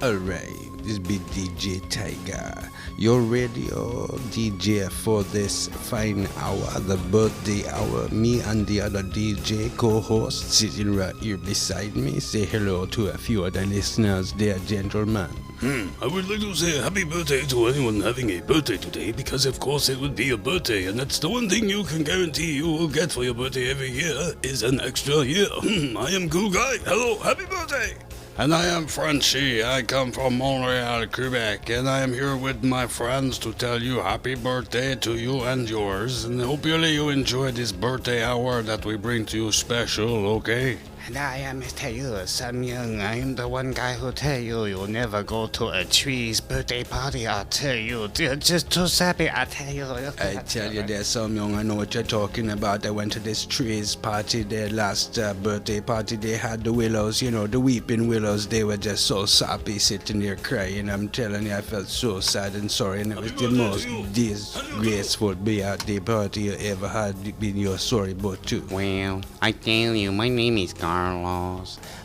Alright, this be DJ Tiger, your radio DJ for this fine hour, the birthday hour. Me and the other DJ co-host sitting right here beside me. Say hello to a few other listeners there, gentlemen. I would like to say happy birthday to anyone having a birthday today, because of course it would be a birthday, and that's the one thing you can guarantee you will get for your birthday every year is an extra year. I am Cool Guy. Hello, happy birthday! And I am Frenchy. I come from Montreal, Quebec, and I am here with my friends to tell you happy birthday to you and yours, and hopefully you enjoy this birthday hour that we bring to you special, okay? And I am Mr. Yu, Sam Young. I am the one guy who tell you you'll never go to a tree's birthday party. I tell you, they're just too sappy. I tell you. I tell you, there's some young, I know what you're talking about. I went to this tree's party, their last birthday party. They had the willows, the weeping willows. They were just so sappy sitting there crying. I'm telling you, I felt so sad and sorry. And it was the most disgraceful birthday party you ever had been your story about too. Well, I tell you, my name is Carlos.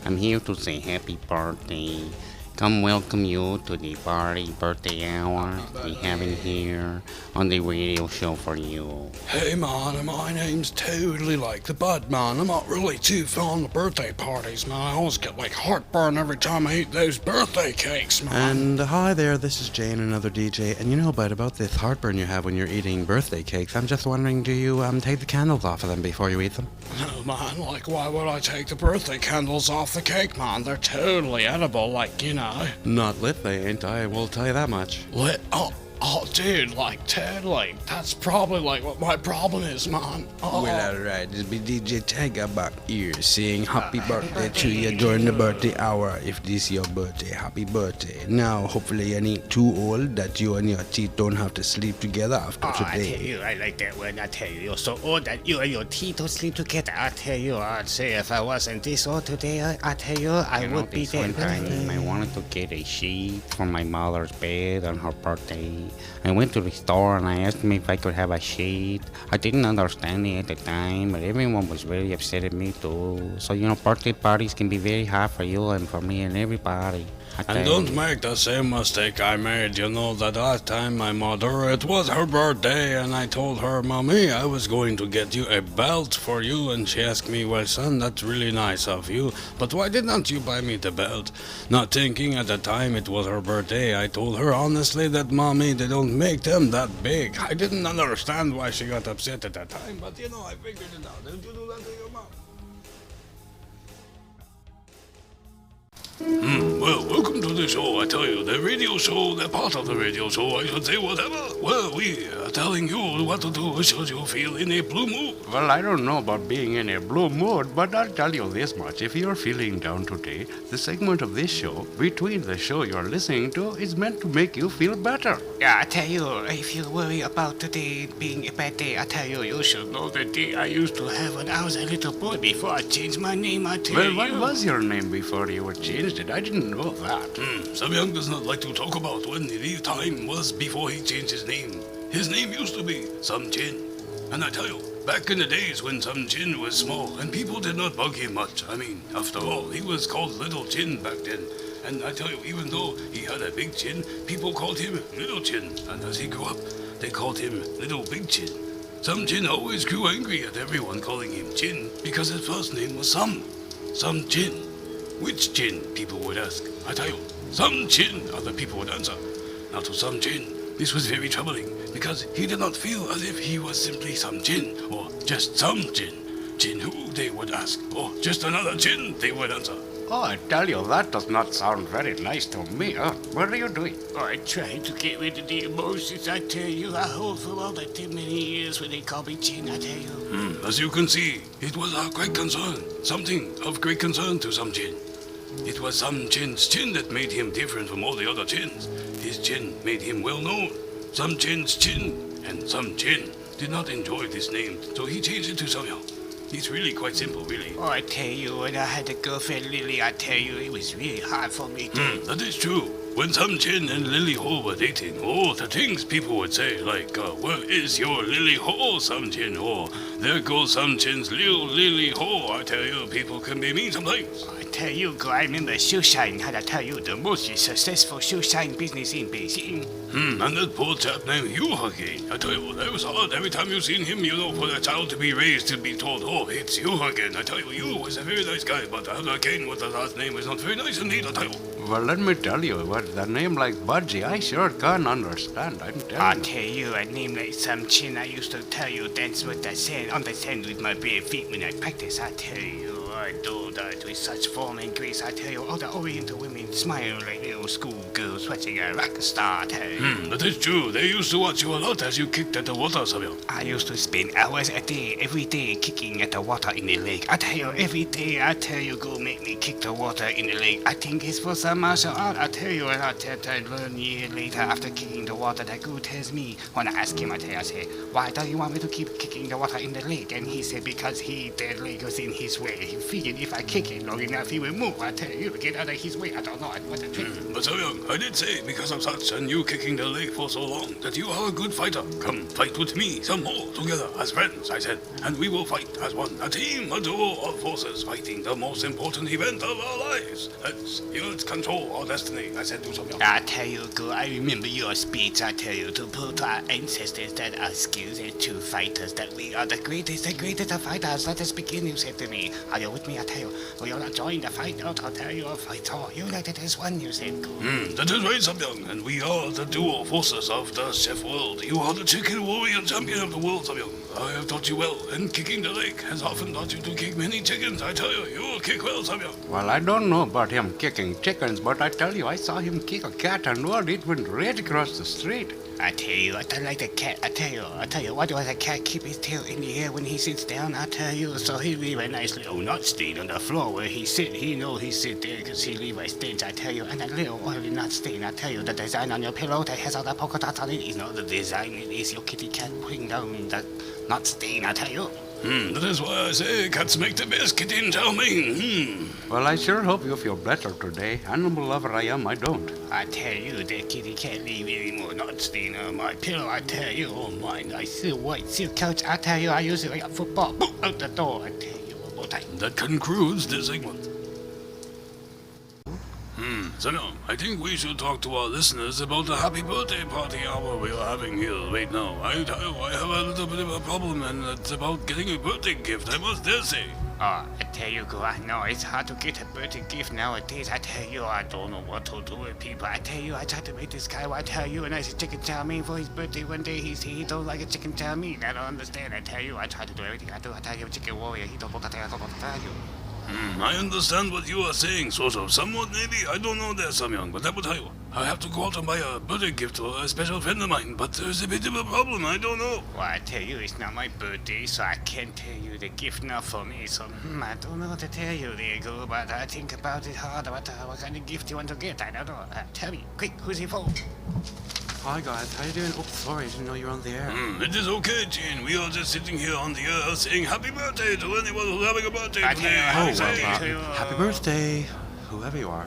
I'm here to say happy birthday. Come welcome you to the birthday hour we having here on the radio show for you. Hey man, my name's totally like the bud man. I'm not really too fond of birthday parties, man. I always get like heartburn every time I eat those birthday cakes, man. And hi there, this is Jane, another DJ. And you know about this heartburn you have when you're eating birthday cakes. I'm just wondering, do you take the candles off of them before you eat them? No man, like why would I take the birthday candles off the cake, man? They're totally edible, like, Not lit, they ain't, I will tell you that much. Lit? Oh, dude, like, totally. That's probably, like, what my problem is, man. Oh. Well, alright, this be DJ Tiger back here saying happy birthday to you during the birthday hour. If this is your birthday, happy birthday. Now, hopefully you ain't too old that you and your teeth don't have to sleep together after I tell today. you, I like that one. I tell you, you're so old that you and your teeth don't sleep together. I tell you, I'd say if I wasn't this old today, I tell you, I would be dead. I wanted to get a sheet for my mother's bed on her birthday. I went to the store and I asked me if I could have a sheet. I didn't understand it at the time, but everyone was very upset at me too. So, birthday parties can be very hard for you and for me and everybody. And don't make the same mistake I made. That last time my mother, it was her birthday, and I told her, Mommy, I was going to get you a belt for you, and she asked me, well, son, that's really nice of you, but why didn't you buy me the belt? Not thinking at the time it was her birthday, I told her honestly that, Mommy, they don't make them that big. I didn't understand why she got upset at that time, but I figured it out. Didn't you do that to your mom? Well, welcome to the show. I tell you, the radio show, the part of the radio show, I should say whatever. Well, we are telling you what to do should you feel in a blue mood. Well, I don't know about being in a blue mood, but I'll tell you this much. If you're feeling down today, the segment of this show, between the show you're listening to, is meant to make you feel better. Yeah, I tell you, if you worry about today being a bad day, I tell you, you should know the day I used to have when I was a little boy before I changed my name, I tell you. Well, what was your name before you were changed it? I didn't know that. Sam Young does not like to talk about when the time was before he changed his name. His name used to be Sam Chin. And I tell you, back in the days when Sam Chin was small and people did not bug him much. I mean, after all, he was called Little Chin back then. And I tell you, even though he had a big chin, people called him Little Chin. And as he grew up, they called him Little Big Chin. Sam Chin always grew angry at everyone calling him Chin because his first name was Sam. Sam Chin. Which Chin, people would ask. I tell you, Sam Chin, other people would answer. Now to Sam Chin, this was very troubling because he did not feel as if he was simply some Chin or just some Chin. Chin who, they would ask, or just another Chin, they would answer. Oh, I tell you, that does not sound very nice to me. What are you doing? I tried to get rid of the emotions, I tell you. I hold for all the too many years when they call me Chin, I tell you. As you can see, it was a great concern. Something of great concern to Sam Chin. It was Sam Chin's chin that made him different from all the other chins. His chin made him well known. Sam Chin's chin and Sam Chin did not enjoy this name, so he changed it to Sam Young. It's really quite simple, really. Oh, I tell you, when I had a girlfriend, Lily, I tell you, it was really hard for me to... That is true. When Sam Chin and Lily Ho were dating, the things people would say, like, where is your Lily Ho, Sam Chin? Or, there goes Sam Chin's little Lily Ho. I tell you, people can be mean sometimes. I tell you, go, I remember Shoeshine had, I tell you, the most successful shoeshine business in Beijing. And that poor chap named Yu again. I tell you, that was hard. Every time you seen him, you know, for a child to be raised to be told, oh, it's Yu again. I tell you, Yu was a very nice guy, but again with the last name is not very nice indeed, I tell you. Well, let me tell you, what the name like Budgie, I sure can't understand. I'm telling I you. tell you, a name like Sam Chin, I used to tell you, dance with the sand, on the sand with my bare feet when I practice. I tell you, I do that with such form and grace. I tell you, all the Oriental women smile like little schoolgirls watching a rock star. I tell you. That is true. They used to watch you a lot as you kicked at the water, Samuel. I used to spend hours a day, every day, kicking at the water in the lake. I tell you, every day, I tell you, go make me kick the water in the lake. I think it's for some martial art. I tell you, and I learn a year later after kicking the water, that Guru tells me, when I ask him, I say, why do you want me to keep kicking the water in the lake? And he said, because the lake was in his way. He figured if I kick it long enough, he will move. I tell you, get out of his way. I don't know what the trick. But Samuel, I did say, because of such and you kicking the lake for so long, that you are a good fighter. Come, fight with me some more together as friends, I said. And we will fight as one, a team, a duo of forces, fighting the most important event of our lives. Let's control our destiny, I said to Samuel. I tell you, Guru, I remember your speech. I tell you, to prove to our ancestors that are skills and true fighters, that we are the greatest of fighters. Let us begin, you said to me. Are you with me? I tell you, will you not join the fight out? I'll tell you, a fight all united as one, you said, Guru. That is right, Samuel, and we are the duo forces of the chef world. You are the chicken warrior champion of the world, Samuel. I have taught you well, and kicking the lake has often taught you to kick many chickens. I tell you, you will kick well, Samuel. Well, I don't know about him kicking chickens, but I tell you, I saw him kick a cat and what, it went right across the street. I tell you, I don't like the cat. I tell you, why does a cat keep his tail in the air when he sits down? I tell you, so he leave a nice little nut stain on the floor where he sit. He know he sit there because he leave a stench, I tell you, and a little oily nut stain. I tell you, the design on your pillow that has all the polka dots on it is not the design. It is your kitty cat putting down the nut stain, I tell you. That is why I say cats make the best kitten, chow mein. Well, I sure hope you feel better today. Animal lover I am, I don't. I tell you, the kitty can't leave any more nut stain on my pillow. I tell you, oh my nice white silk couch. I tell you, I use it like a football. Boom, out the door. I tell you, one more time. That concludes this segment. Samuel, I think we should talk to our listeners about the happy birthday party hour we are having here right now. I tell you, I have a little bit of a problem, and it's about getting a birthday gift, I must dare say. Oh, I tell you, I know it's hard to get a birthday gift nowadays. I tell you, I don't know what to do with people. I tell you, I tried to make this guy, I tell you, a nice chicken chow mein for his birthday one day. He don't like a chicken chow mein. I don't understand. I tell you, I try to do everything I do. I tell you, chicken warrior, he don't know what I don't tell you. I understand what you are saying, sort of. Somewhat, maybe. I don't know there, some young, but I will tell you. I have to go out and buy a birthday gift for a special friend of mine, but there's a bit of a problem. I don't know. Well, I tell you, it's not my birthday, so I can't tell you the gift not for me. So, I don't know what to tell you there, Guru, but I think about it hard. What kind of gift you want to get? I don't know. Tell me, quick, who's your phone? Hi guys, how you doing? Oh, sorry, I didn't know you were on the air. It is okay, Gene. We are just sitting here on the air saying happy birthday to anyone who's having a birthday I today. tell you, Oh, well, birthday to you. happy birthday, whoever you are.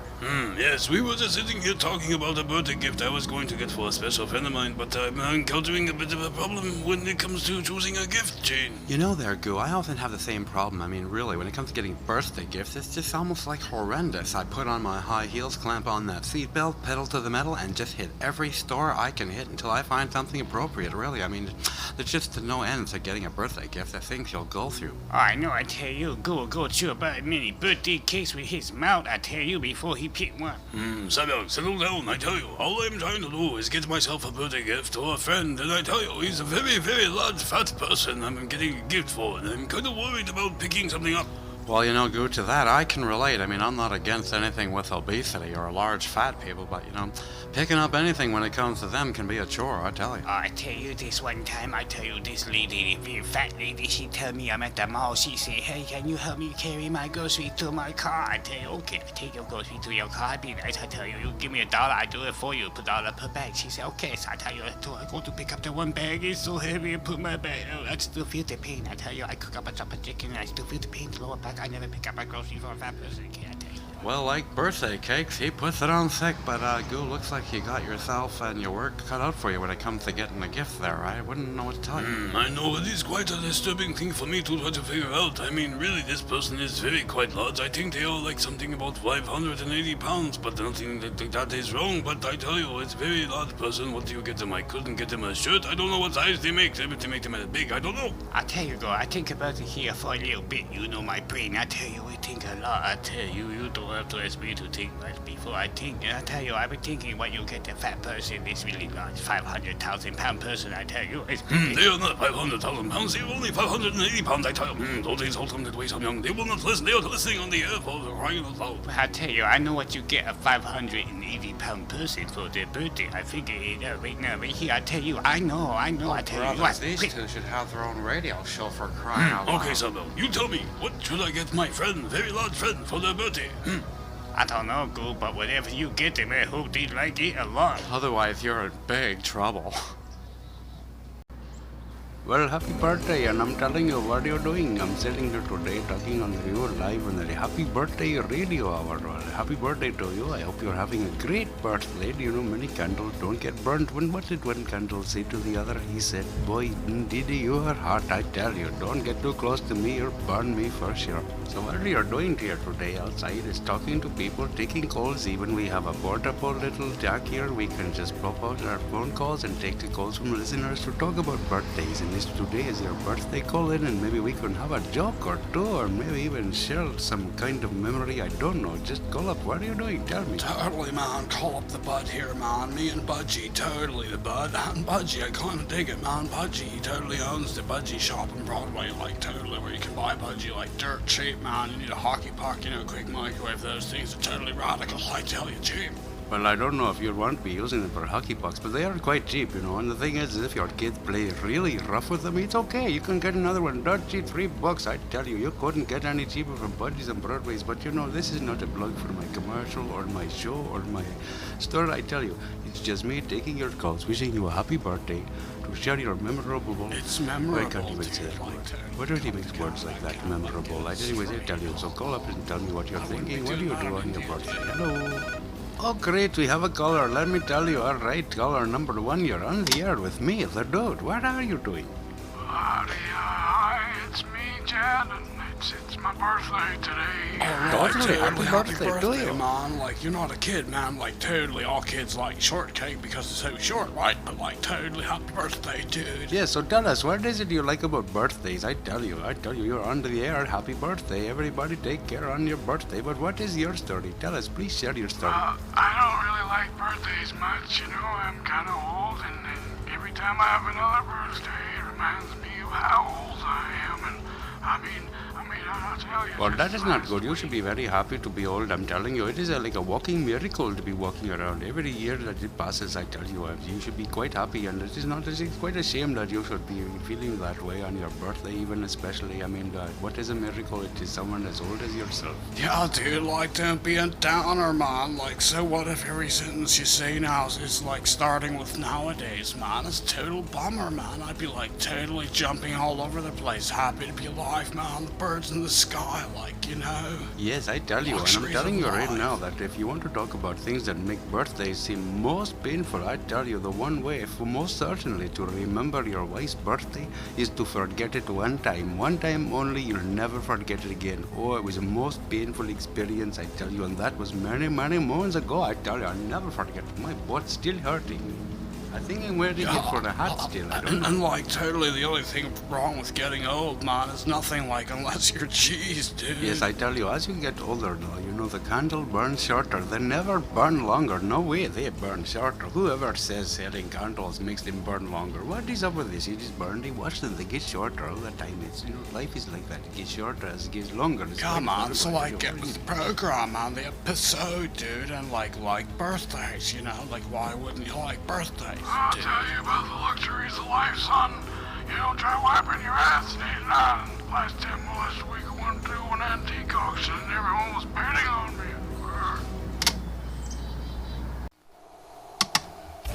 Yes, we were just sitting here talking about a birthday gift I was going to get for a special friend of mine, but I'm encountering a bit of a problem when it comes to choosing a gift, Gene. You know there, Goo, I often have the same problem. I mean, really, when it comes to getting birthday gifts, it's just almost like horrendous. I put on my high heels, clamp on that seatbelt, pedal to the metal, and just hit every store I can hit until I find something appropriate, really. I mean, there's just no end to getting a birthday gift. The things you'll go through. Oh, I know, I tell you, go chew about many birthday cakes with his mouth, I tell you, before he picked one. Samuel, settle down, I tell you. All I'm trying to do is get myself a birthday gift or a friend, and I tell you, he's a very, very large fat person I'm getting a gift for, and I'm kind of worried about picking something up. Well, you know, Goo, to that, I can relate. I mean, I'm not against anything with obesity or large fat people, but, you know, picking up anything when it comes to them can be a chore, I tell you. Oh, I tell you this one time, I tell you this lady, the very fat lady, she tell me I'm at the mall. She say, hey, can you help me carry my groceries to my car? I tell you, okay, I take your groceries to your car. I'd be nice. I tell you, you give me $1, I do it for you, $1 per bag. She say, okay. So I tell you, I go to pick up the one bag. It's so heavy and put my bag. Oh, I still feel the pain. I tell you, I cook up a chop of chicken and I still feel the pain. Lower back. I never pick up my groceries for a fat person. Can I tell you? Well, like birthday cakes, he puts it on thick, but Goo, looks like you got yourself and your work cut out for you when it comes to getting a gift there. I wouldn't know what to tell you. I know it is quite a disturbing thing for me to try to figure out. I mean, really, this person is very quite large. I think they are like something about 580 pounds, but nothing that is wrong. But I tell you, it's a very large person. What do you get them? I couldn't get them a shirt. I don't know what size they make. They make them as big. I don't know. I tell you, I think about it here for a little bit. You know my brain. I tell you, I think a lot. I tell you, you don't have to ask me to think much before I think. And I tell you, I've been thinking what you get a fat person, this really large 500,000 pound person. I tell you, it's They are not 500,000 pounds. They are only 580 pounds. I tell you, don't insult them that way, so young. They will not listen. They are listening on the air for the crying out loud. I tell you, I know what you get a 580 pound person for their birthday. I figure it out right now, right here. I tell you, I know. I tell you Brothers, what. these two should have their own radio show for crying out loud. Okay, Samuel, you tell me, what should I get my friend, very large friend, for their birthday? I don't know, Goo, but whatever you get them, I hope they like it a lot. Otherwise, you're in big trouble. Well, happy birthday, and I'm telling you what you're doing. I'm sitting here today talking on your live on the happy birthday radio hour. Well, happy birthday to you. I hope you're having a great birthday. Do you know many candles don't get burnt? What did one candle say to the other? He said, boy, Didi, you are hot, I tell you. Don't get too close to me, you'll burn me for sure. So what you're doing here today outside is talking to people, taking calls. Even we have a portable little jack here. We can just pop out our phone calls and take the calls from listeners to talk about birthdays. And this today is your birthday, call in and maybe we can have a joke or two, or maybe even share some kind of memory. I don't know. Just call up. What are you doing? Tell me. Totally, man. Call up the bud here, man. Me and Budgie, totally the bud. And Budgie, I kind of dig it, man. Budgie, he totally owns the Budgie shop in Broadway, like totally, where you can buy Budgie like dirt cheap, man. You need a hockey puck, you know, quick microwave. Those things are totally radical, I tell you, cheap. Well, I don't know if you want to be using them for hockey pucks, but they are quite cheap, you know. And the thing is, if your kids play really rough with them, it's okay. You can get another one dirt cheap, $3. I tell you, you couldn't get any cheaper from Budgies and Broadways. But you know, this is not a plug for my commercial or my show or my store. I tell you, it's just me taking your calls, wishing you a happy birthday, to share your memorable. It's memorable. I can't even say that word. What really makes words like that memorable? I didn't even tell you. So call up and tell me what you're thinking. What do you do on your birthday? Hello. Oh, great, we have a caller. Let me tell you. All right, caller number one, you're on the air with me, the dude. What are you doing? Hi, it's me, Jan, and it's my birthday today. Totally, happy birthday to you. man. Like, you're not a kid, man. Like, totally, all kids like shortcake because it's so short, right? But, like, totally happy birthday, dude. Yeah, so tell us, what is it you like about birthdays? I tell you, you're on the air. Happy birthday. Everybody take care on your birthday. But what is your story? Tell us, please share your story. I don't really like birthdays much, you know. I'm kind of old, and every time I have another birthday, it reminds me of how old I am. And I mean, I'll tell you. Well, that is not good. You should be very happy to be old. I'm telling you, it is like a walking miracle to be walking around. Every year that it passes, I tell you, you should be quite happy. And it is not. It's quite a shame that you should be feeling that way on your birthday, even especially. I mean, what is a miracle? It is someone as old as yourself. Yeah, dude, like, don't be a downer, man. Like, so what if every sentence you say now is like starting with nowadays, man? It's a total bummer, man. I'd be like totally jumping all over the place, happy to be alive, man. The birds in the sky, like, you know. Yes, I tell you, and I'm Luxuries telling of you right life. now that if you want to talk about things that make birthdays seem most painful, I tell you the one way, for most certainly, to remember your wife's birthday is to forget it one time. One time only, you'll never forget it again. Oh, it was the most painful experience, I tell you, and that was many, many months ago. I tell you, I'll never forget. My butt's still hurting. I think I'm wearing it for the hat still. I don't know. And like, totally, the only thing wrong with getting old, man, is nothing like unless you're cheese, dude. Yes, I tell you, as you get older now, you know, the candle burns shorter. They never burn longer. No way, they burn shorter. Whoever says selling candles makes them burn longer. What is up with this? You just burn, they watch them, they get shorter all the time. It's, you know, life is like that. It gets shorter as it gets longer. It's Come like on, so everybody, like, get with the program, man, the episode, dude, and like birthdays, you know? Like, why wouldn't you like birthdays, I'll dude? tell you about the luxuries of life, son. You don't try wiping your ass and eating out. Last time last week I went to an antique auction and everyone was betting on me.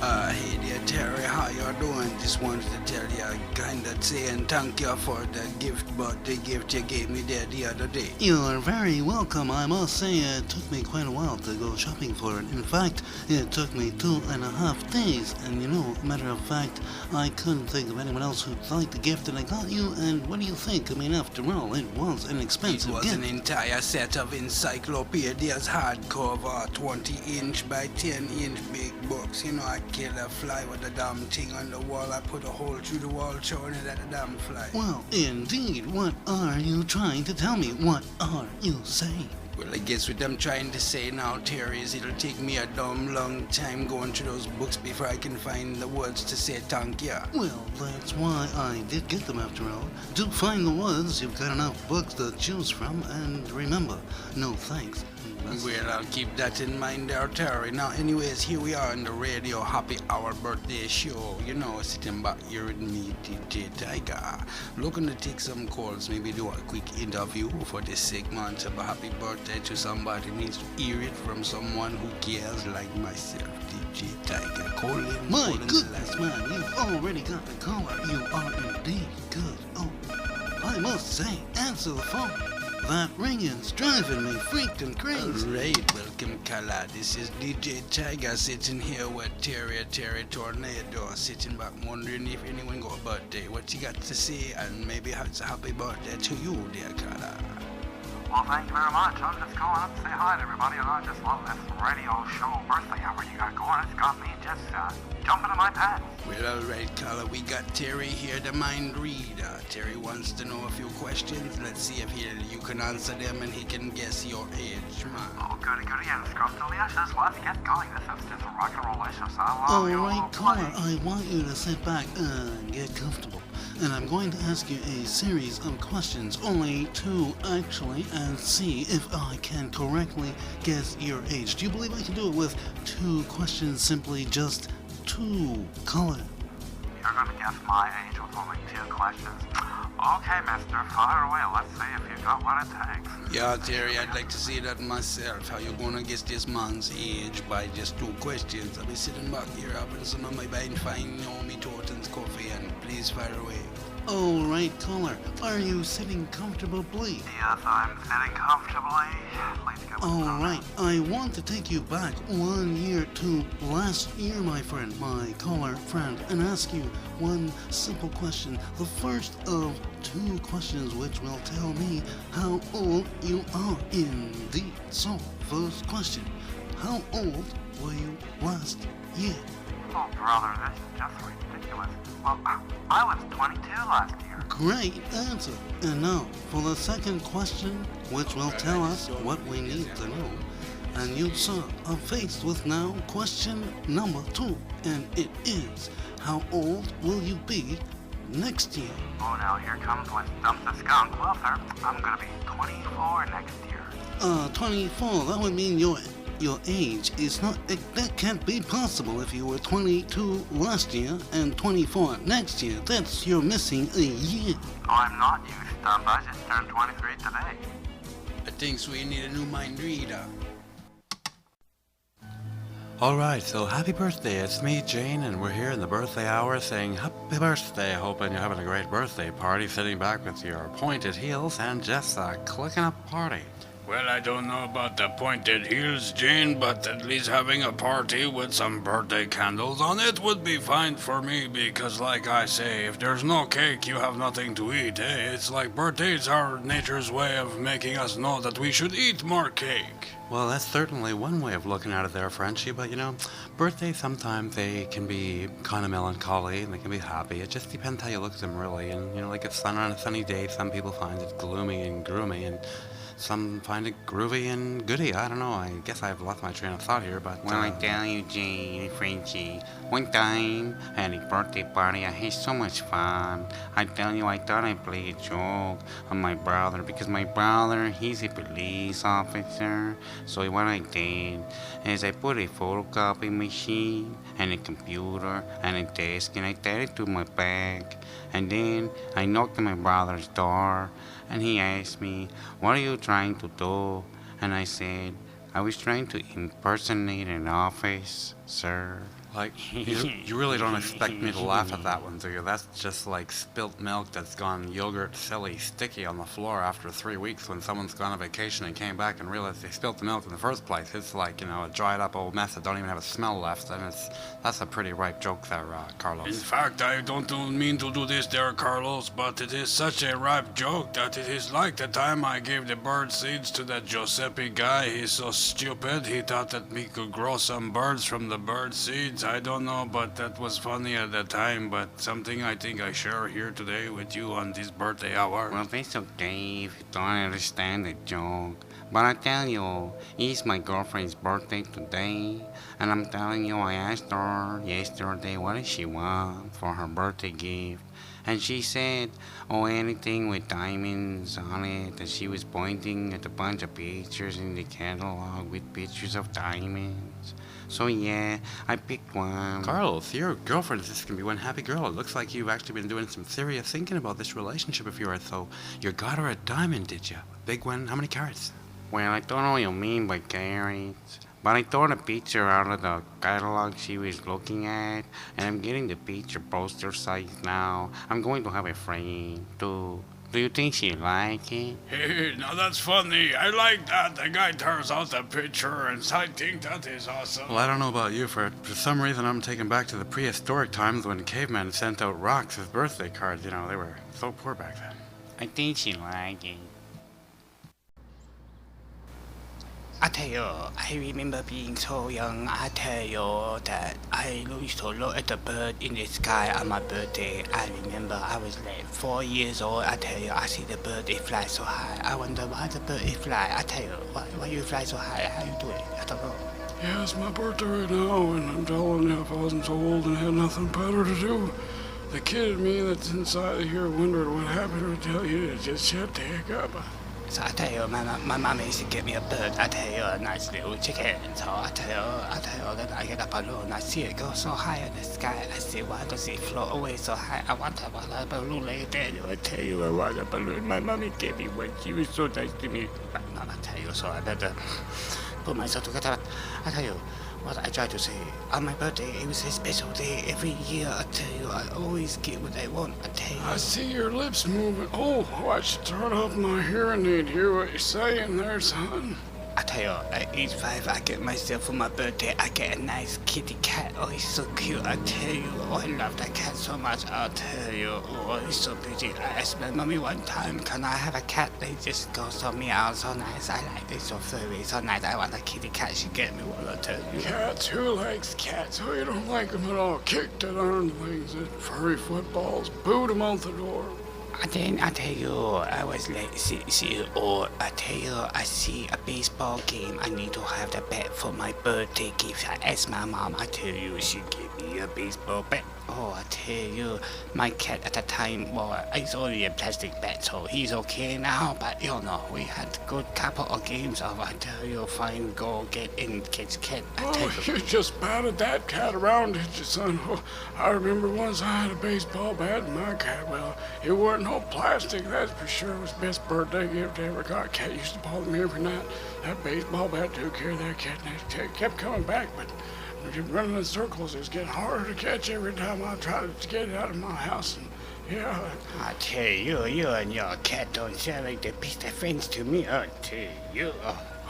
Hey there, Terry, how you doing? Just wanted to tell you, kinda saying thank you for the gift, but the gift you gave me there the other day. You're very welcome. I must say it took me quite a while to go shopping for it. In fact, it took me 2.5 days. And matter of fact, I couldn't think of anyone else who'd like the gift that I got you. And what do you think? I mean, after all, it was an expensive It was gift. an entire set of encyclopedias, hardcover, 20-inch by 10-inch big books. I killed a fly with a damn thing on the wall. I put a hole through the wall showing it at the damn fly. Well, indeed. What are you trying to tell me? What are you saying? Well, I guess what I'm trying to say now, Terry, is it'll take me a damn long time going through those books before I can find the words to say thank you. Well, that's why I did get them after all. Do find the words. You've got enough books to choose from. And remember, no thanks. Well, I'll keep that in mind there, Terry. Now, anyways, here we are in the Radio Happy Hour birthday show. Sitting back here with me, DJ Tiger. Looking to take some calls, maybe do a quick interview for this segment of a happy birthday to somebody who needs to hear it from someone who cares like myself, DJ Tiger. Call in. My goodness, man, you've already got the caller. You are indeed good. Oh, I must say, answer the phone. That ringing's driving me freaking crazy. Alright, welcome, caller. This is DJ Tiger sitting here with Terry Tornado, sitting back wondering if anyone got a birthday. What you got to say, and maybe it's a happy birthday to you, dear caller. Well, thank you very much. I'm just calling up to say hi to everybody, and I just love this radio show birthday hour you got going. It's got me just jumping in my pants. Well, alright, caller, we got Terry here, the mind reader. Terry wants to know a few questions. Let's see if you can answer them and he can guess your age, man. Oh, goody, and scrumptious. Let's get going. This is just a rock and roll issue, so All right, caller, I want you to sit back and get comfortable. And I'm going to ask you a series of questions, only two actually, and see if I can correctly guess your age. Do you believe I can do it with two questions, simply just two, caller? You're going to guess my age with only two questions. Okay, mister, fire away. Let's see if you got what it takes. Yeah, Terry, I'd like to see that myself. How you gonna guess this man's age by just two questions? I'll be sitting back here having some of my fine Naomi Torton's coffee, and please fire away. All right, caller, are you sitting comfortably? Yes, I'm sitting comfortably. Please go. All right, I want to take you back 1 year to last year, my friend, my caller friend, and ask you one simple question. The first of two questions which will tell me how old you are indeed. So, first question, how old were you last year? Oh, brother, this is just ridiculous. Well, I was 22 last year. Great answer. And now, for the second question, which will tell us what we need to know. And you, sir, are faced with now question number 2. And it is, how old will you be next year? Oh, now here comes what stumps the skunk. Well, sir, I'm gonna be 24 next year. 24, that would mean your age is not, that can't be possible if you were 22 last year and 24 next year. You're missing a year. Oh, I'm not, you stump. I just turned 23 today. I think we need a new mind reader. Alright, so happy birthday. It's me, Jane, and we're here in the birthday hour saying happy birthday. Hoping you're having a great birthday party, sitting back with your pointed heels and just clicking up a party. Well, I don't know about the pointed heels, Jane, but at least having a party with some birthday candles on it would be fine for me, because like I say, if there's no cake, you have nothing to eat, eh? It's like birthdays are nature's way of making us know that we should eat more cake. Well, that's certainly one way of looking at it there, Frenchie, but birthdays sometimes they can be kind of melancholy and they can be happy. It just depends how you look at them, really. And, like it's sun on a sunny day, some people find it gloomy and groomy, and some find it groovy and goody. I don't know. I guess I've lost my train of thought here, but... Well, I tell you, Jane and Frenchie, one time I had a birthday party. I had so much fun. I tell you, I thought I'd play a joke on my brother, because my brother, he's a police officer. So what I did is I put a photocopy machine and a computer and a desk, and I tied it to my back. And then I knocked on my brother's door, and he asked me, "What are you trying to do?" And I said, "I was trying to impersonate an office, sir." Like, you really don't expect me to laugh at that one, do you? That's just like spilt milk that's gone yogurt, silly, sticky on the floor after 3 weeks when someone's gone on vacation and came back and realized they spilt the milk in the first place. It's like, a dried up old mess that don't even have a smell left, and that's a pretty ripe joke there, Carlos. In fact, I don't mean to do this there, Carlos, but it is such a ripe joke that it is like the time I gave the bird seeds to that Giuseppe guy. He's so stupid, he thought that we could grow some birds from the bird seeds. I don't know, but that was funny at the time, but something I think I share here today with you on this birthday hour. Well, that's okay if you don't understand the joke. But I tell you, it's my girlfriend's birthday today, and I'm telling you, I asked her yesterday what does she want for her birthday gift, and she said, anything with diamonds on it, and she was pointing at a bunch of pictures in the catalog with pictures of diamonds. So yeah, I picked one. Carlos, your girlfriend is just gonna be one happy girl. It looks like you've actually been doing some serious thinking about this relationship of yours. So you got her a diamond, did you? Big one? How many carats? Well, I don't know what you mean by carrots, but I tore the picture out of the catalog she was looking at, and I'm getting the picture poster size now. I'm going to have a frame, too. Do you think she'll like it? Hey, now that's funny. I like that. The guy tears out the picture, and I think that is awesome. Well, I don't know about you, for some reason I'm taken back to the prehistoric times when cavemen sent out rocks as birthday cards. They were so poor back then. I think she'll like it. I tell you, I remember being so young. I tell you that I used to look at the bird in the sky on my birthday. I remember I was like 4 years old. I tell you, I see the bird, it flies so high. I wonder why the bird, it fly. I tell you, why you fly so high? How you do it? I don't know. Yeah, it's my birthday right now, and I'm telling you, if I wasn't so old and had nothing better to do, the kid in me that's inside of here wondered what happened to tell you to just shut the heck up. So I tell you, my mama used to get me a bird. I tell you, a nice little chicken. So I tell you, then I get up alone. I see it go so high in the sky. I say, why does it float away so high? I want a balloon like that. I tell you, I want a balloon. My mommy gave me one. She was so nice to me. But I tell you, so I better put myself together. I tell you, what I try to say, on my birthday, it was a special day. Every year, I tell you, I always get what I want. I tell you. I see your lips moving. Oh, I should turn off my hearing aid. Hear what you're saying there, son. I tell you, at age 5, I get myself for my birthday, I get a nice kitty cat. Oh, he's so cute. I tell you, I love that cat so much. I'll tell you, he's so pretty. I asked my mommy one time, can I have a cat? They just go so meow, so nice. I like it, so furry, so nice. I want a kitty cat. She get me one, I'll tell you. Cats? Who likes cats? Oh, you don't like them at all. Kick the darn things. That furry footballs. Boot them out the door. I tell you, I was like, I tell you, I see a baseball game. I need to have the bat for my birthday gift. I asked my mom, I tell you, she gave me a baseball bat. Oh, I tell you, my cat at the time, well, it's only a plastic bat, so he's okay now. But we had a good couple of games of, I tell you, find, go, get in, catch cat. Oh, you just batted that cat around, did you, son? Oh, I remember once I had a baseball bat and my cat, well, it wasn't no plastic, that's for sure. It was the best birthday gift I ever got. Cat used to bother me every night. That baseball bat took care of that cat, and it kept coming back, but running in circles, it was getting harder to catch every time I tried to get it out of my house. And yeah. I tell you, you and your cat don't sound like the best of friends to me. I tell you.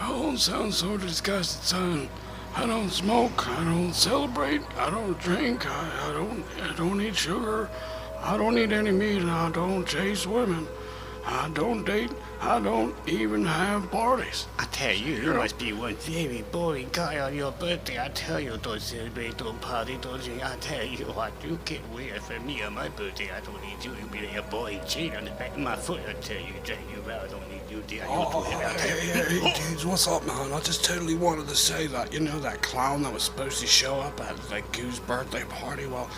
I don't sound so disgusted, son. I don't smoke. I don't celebrate. I don't drink. I don't eat sugar. I don't eat any meat. I don't chase women. I don't date. I don't even have parties. I tell you, you must be one very boring guy on your birthday. I tell you, don't celebrate, don't party, don't drink. I tell you what, you get weird for me on my birthday. I don't need you to be a boy chain on the back of my foot. I tell you, drag you out. I don't need you there. Hey, dudes, what's up, man? I just totally wanted to say that, that clown that was supposed to show up at, Goo's birthday party, well,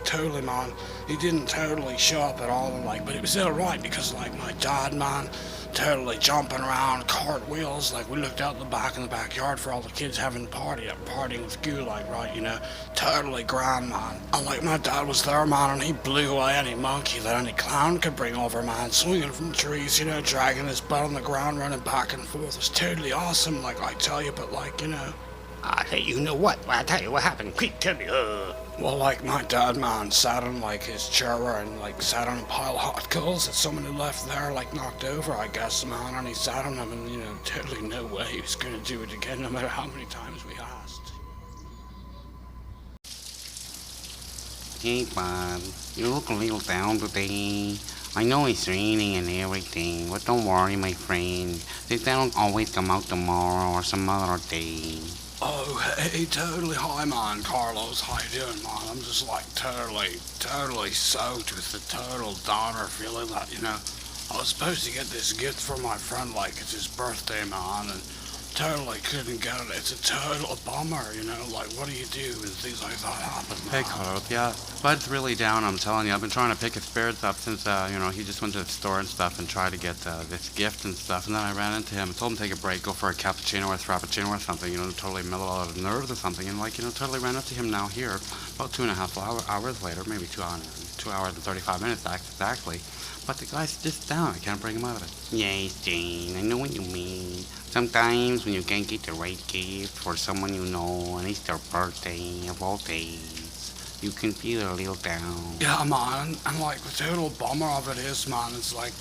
totally, man, he didn't totally show up at all, but it was alright because, my dad, man, totally jumping around, cartwheels, we looked out the back in the backyard for all the kids having partying with Goo, totally grand, man. And, my dad was there, man, and he blew away any monkey that any clown could bring over, man, swinging from trees, dragging his butt on the ground, running back and forth. It was totally awesome, I tell you, but, Hey, you know what? I'll tell you what happened. Quick, tell me. Well, like my dad, man, sat on like his chair and like sat on a pile of hot coals that someone had left there, like knocked over, I guess, man, and he sat on them, and totally no way he was gonna do it again, no matter how many times we asked. Hey, bud. You look a little down today. I know it's raining and everything, but don't worry, my friend. They don't always come out tomorrow or some other day. Oh, hey, totally. Hi, man. Carlos, how you doing, man? I'm just like totally soaked with the total downer feeling that, I was supposed to get this gift from my friend, like it's his birthday, man, and totally couldn't get it. It's a total bummer, like what do you do when things like that happen, man? Hey, Carlos, yeah, Bud's really down, I'm telling you. I've been trying to pick his spirits up since, he just went to the store and stuff and tried to get this gift and stuff, and then I ran into him and told him to take a break, go for a cappuccino or a frappuccino or something, totally mellow out of nerves or something, and totally ran into him now here, about 2.5 hours later, maybe 2 hours and 35 minutes exactly. But the guy's just down. I can't bring him out of it. Yes, Jane, I know what you mean. Sometimes when you can't get the right gift for someone you know and it's their birthday of all days, you can feel a little down. Yeah, man, and like the total bummer of it is, man, it's like,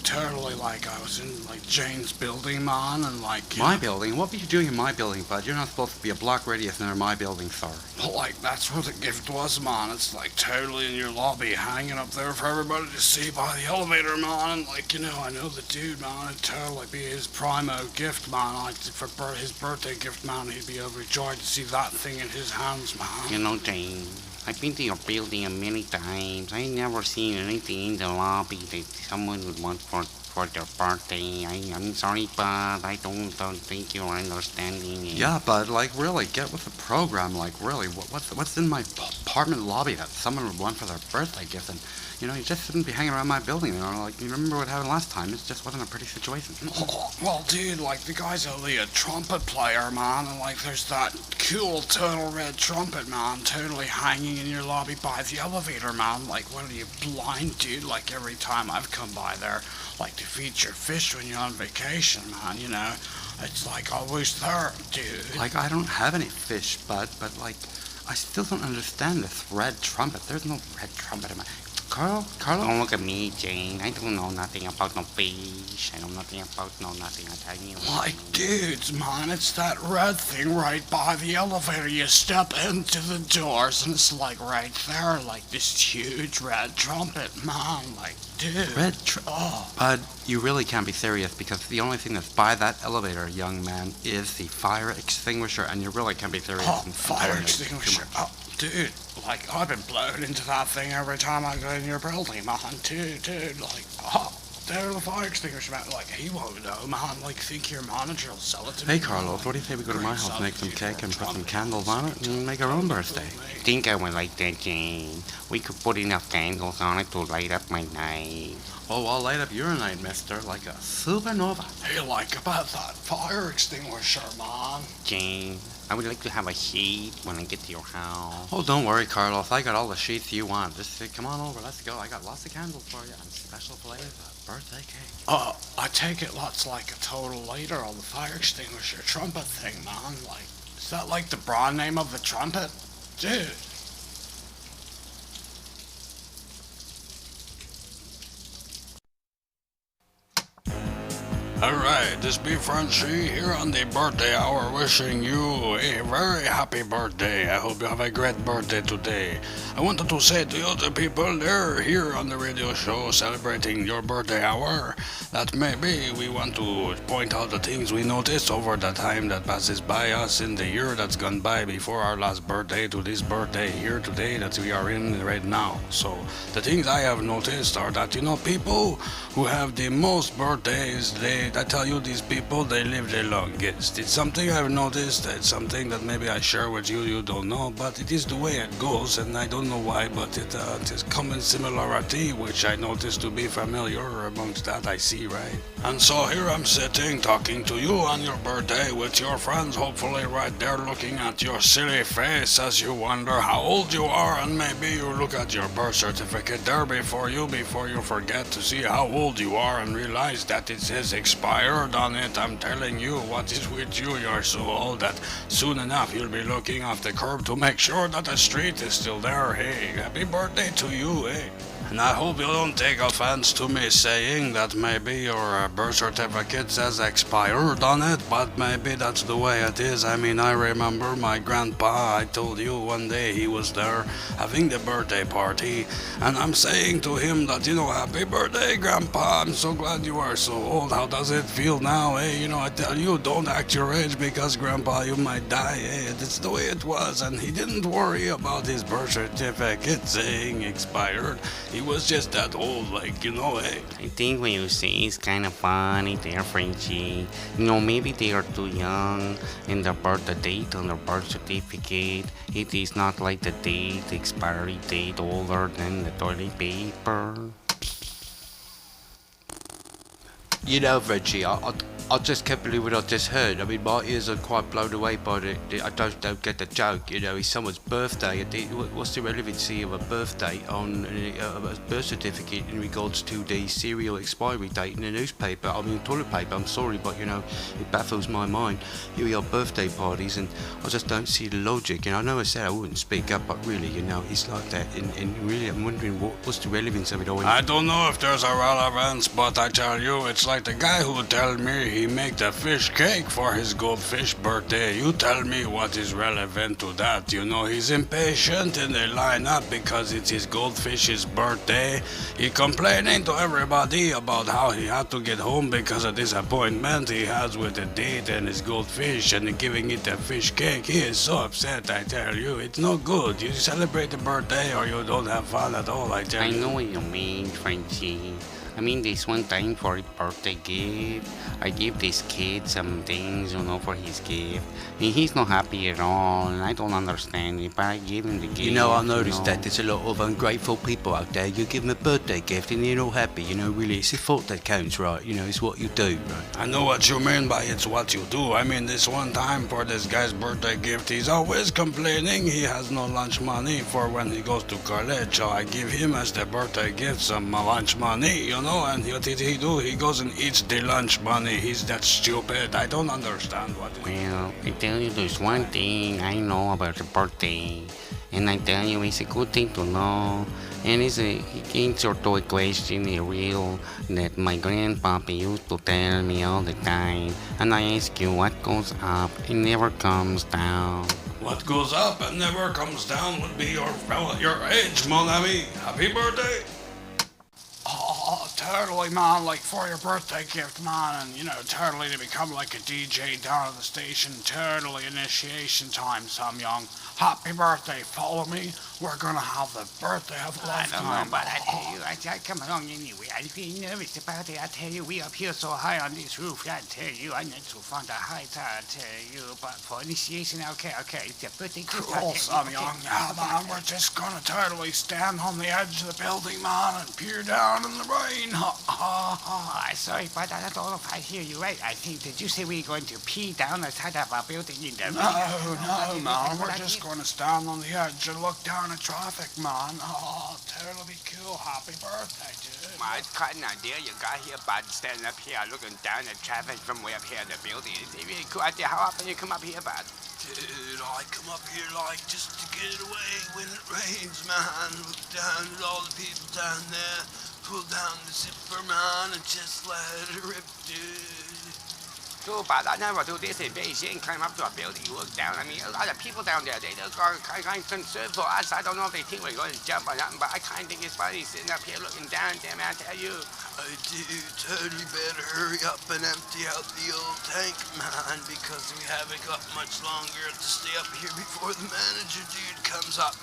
totally like I was in like Jane's building, man, and like... My building? What were you doing in my building, Bud? You're not supposed to be a block radius near my building, sir. Well, like, that's what the gift was, man. It's like totally in your lobby, hanging up there for everybody to see by the elevator, man, and like, I know the dude, man, it'd totally be his primo gift, man, like, for his birthday gift, man, he'd be overjoyed to see that thing in his hands, man. Jane, I've been to your building many times. I ain't never seen anything in the lobby that someone would want for their birthday. I'm sorry, but I don't think you're understanding it. Yeah, Bud, like, really, get with the program. Like, really, what's in my apartment lobby that someone would want for their birthday gift? And, you just shouldn't be hanging around my building, like, you remember what happened last time? It just wasn't a pretty situation. Oh, well, dude, like, the guy's only a trumpet player, man, and, like, there's that cool total red trumpet, man, totally hanging in your lobby by the elevator, man. Like, what are you, blind, dude? Like, every time I've come by there, like, to feed your fish when you're on vacation, man, it's like always there, dude. Like, I don't have any fish, Bud, but, like, I still don't understand this red trumpet. There's no red trumpet in my... Carlo? Don't look at me, Jane. I don't know nothing about no fish. I know nothing about nothing. I tell you. Like, dudes, man, it's that red thing right by the elevator. You step into the doors and it's like right there, like this huge red trumpet, man. Like, dude. Bud, you really can't be serious because the only thing that's by that elevator, young man, is the fire extinguisher, and you really can't be serious. Oh, fire extinguisher. Oh, dude, like, I've been blown into that thing every time I go in your building, man. Dude, like, there's the fire extinguisher, man. Like, he won't know, man. Like, think your manager will sell it to me. Hey, Carlos, what do you say we go to my house, make some cake, and put some candles on it, and make our own birthday? Think I would like that, Jane. We could put enough candles on it to light up my night. Oh, I'll light up your night, mister, like a supernova. Hey, like, about that fire extinguisher, man. Jane, I would like to have a sheet when I get to your house. Oh, don't worry, Carlos. I got all the sheets you want. Just come on over. Let's go. I got lots of candles for you and special flavor birthday cake. I take it that's like a total lighter on the fire extinguisher trumpet thing, man. Like, is that like the brand name of the trumpet? Dude. Alright, this be Frenchy here on the birthday hour wishing you a very happy birthday. I hope you have a great birthday today. I wanted to say to you, the people there here on the radio show celebrating your birthday hour, that maybe we want to point out the things we noticed over the time that passes by us in the year that's gone by before our last birthday to this birthday here today that we are in right now. So the things I have noticed are that, people who have the most birthdays, I tell you, these people, they live the longest. It's something I've noticed. It's something that maybe I share with you, you don't know, but it is the way it goes, and I don't know why, but it is common similarity, which I notice to be familiar amongst that I see, right? And so here I'm sitting, talking to you on your birthday with your friends, hopefully right there looking at your silly face as you wonder how old you are, and maybe you look at your birth certificate there before you forget to see how old you are and realize that it says expired expired on it. I'm telling you, what is with you? You're so old that soon enough you'll be looking off the curb to make sure that the street is still there. Hey, happy birthday to you, eh? And I hope you don't take offense to me saying that maybe your birth certificate says expired on it, but maybe that's the way it is. I mean, I remember my grandpa, I told you one day he was there having the birthday party, and I'm saying to him that, happy birthday, Grandpa, I'm so glad you are so old. How does it feel now, eh? I tell you, don't act your age because, Grandpa, you might die, eh? That's the way it was, and he didn't worry about his birth certificate saying expired. He was just that old, eh? I think when you say it's kind of funny there, Frenchie. Maybe they are too young, and the date on their birth certificate, it is not like the expiry date older than the toilet paper. Reggie, I just can't believe what I just heard. I mean, my ears are quite blown away by I don't get the joke. It's someone's birthday. What's the relevancy of a birthday on a birth certificate in regards to the serial expiry date in the newspaper? I mean, toilet paper. I'm sorry, but it baffles my mind. Here we are, birthday parties, and I just don't see the logic. I know I said I wouldn't speak up, but really, it's like that. And really, I'm wondering what's the relevance of it all. I don't know if there's a relevance, but I tell you, it's like the guy who told me he make the fish cake for his goldfish birthday. You tell me what is relevant to that. He's impatient in the lineup because it's his goldfish's birthday. He complaining to everybody about how he had to get home because of disappointment he has with the date and his goldfish, and giving it a fish cake. He is so upset, I tell you. It's no good. You celebrate a birthday or you don't have fun at all, I tell you. I know what you mean, Frenchie. I mean, this one time for a birthday gift, I give this kid some things, for his gift. And he's not happy at all, and I don't understand it, but I give him the gift. I noticed that there's a lot of ungrateful people out there. You give them a birthday gift and they're all happy. Really, it's the thought that counts, right? It's what you do, right? I know what you mean by it's what you do. I mean, this one time for this guy's birthday gift, he's always complaining he has no lunch money for when he goes to college. So I give him as the birthday gift some lunch money, and what did he do? He goes and eats the lunch money. He's that stupid. I don't understand what. Well, I tell you, there's one thing I know about the birthday, and I tell you, it's a good thing to know. And it's an answer to a question, a real, that my grandpappy used to tell me all the time. And I ask you, what goes up, it never comes down. What goes up and never comes down would be your age, mon ami. Happy birthday. Oh, totally, man, like for your birthday gift, man, and, totally to become like a DJ down at the station, totally initiation time, some young. Happy birthday, follow me, we're gonna have the birthday of a lifetime. I don't know, but I tell you, I come along anyway. I feel nervous about it. I tell you, we up here so high on this roof. I tell you, I'm not so fond of heights. I tell you, but for initiation, okay, it's your birthday gift. Cool, some young. Yeah, man, we're just gonna totally stand on the edge of the building, man, and peer down in the rain. Sorry, but I don't know if I hear you right. I think, did you say we're going to pee down the side of our building in the rain? No, man, we're just going to stand on the edge and look down at traffic, man. Oh, totally cool. Happy birthday, dude. My cotton idea you got here, bud, standing up here looking down at traffic from way up here in the building. It's a really cool idea. How often you come up here, bud? Dude, I come up here just to get away when it rains, man. Look down at all the people down there, pull down the zipper, man, and just let it rip, dude. Too bad I never do this in Beijing. Climb up to a building, look down. I mean, a lot of people down there, they look kind of concerned for us. I don't know if they think we're going to jump or nothing, but I kind of think it's funny sitting up here looking down. Damn it, I tell you. I do totally better hurry up and empty out the old tank, man, because we haven't got much longer to stay up here before the manager dude comes up.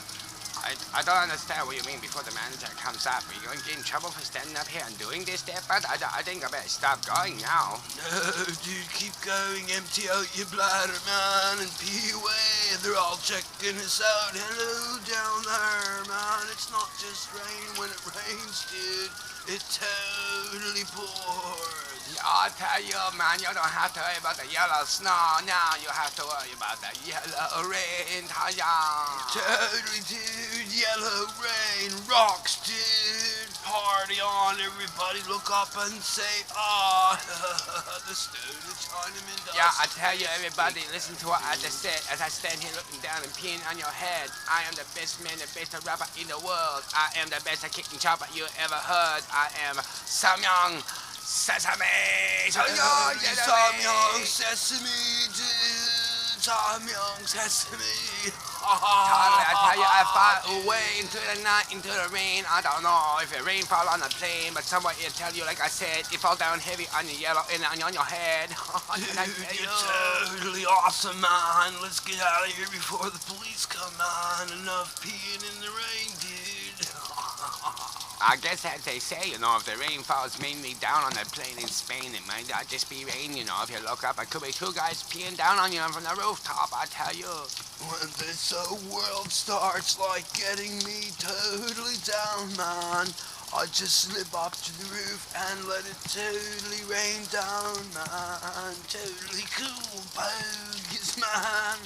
I don't understand what you mean before the manager comes up. Are you going to get in trouble for standing up here and doing this there, bud? I think I better stop going now. No, dude, keep going. Empty out your bladder, man, and pee away. They're all checking us out. Hello down there, man. It's not just rain when it rains, dude. It totally pours. I'll tell you, man, you don't have to worry about the yellow snow. Now you have to worry about the yellow rain. Totally, dude. Yellow rain rocks, dude. Party on, everybody. Look up and say, ah, the stone is shining in the Yeah, I tell you, everybody, listen to what I just said. As I stand here looking down and peeing on your head, I am the best man, the best rapper in the world. I am the best kicking chopper you ever heard. I am Samyang Sesame. Samyang Sesame, Samyang Sesame. Charlie, I tell you, I fly away into the night, into the rain. I don't know if it rain fall on the plane, but somewhere it'll tell you, like I said, it fall down heavy on your yellow and on your head. Dude, you're totally awesome, man. Let's get out of here before the police come on. Enough peeing in the rain, dude. I guess as they say, you know, if the rain falls mainly down on the plane in Spain, it might not just be rain, you know. If you look up, it could be two guys peeing down on you from the rooftop, I tell you. When this world starts like getting me totally down, man, I just slip up to the roof and let it totally rain down, man. Totally cool, bogus, man.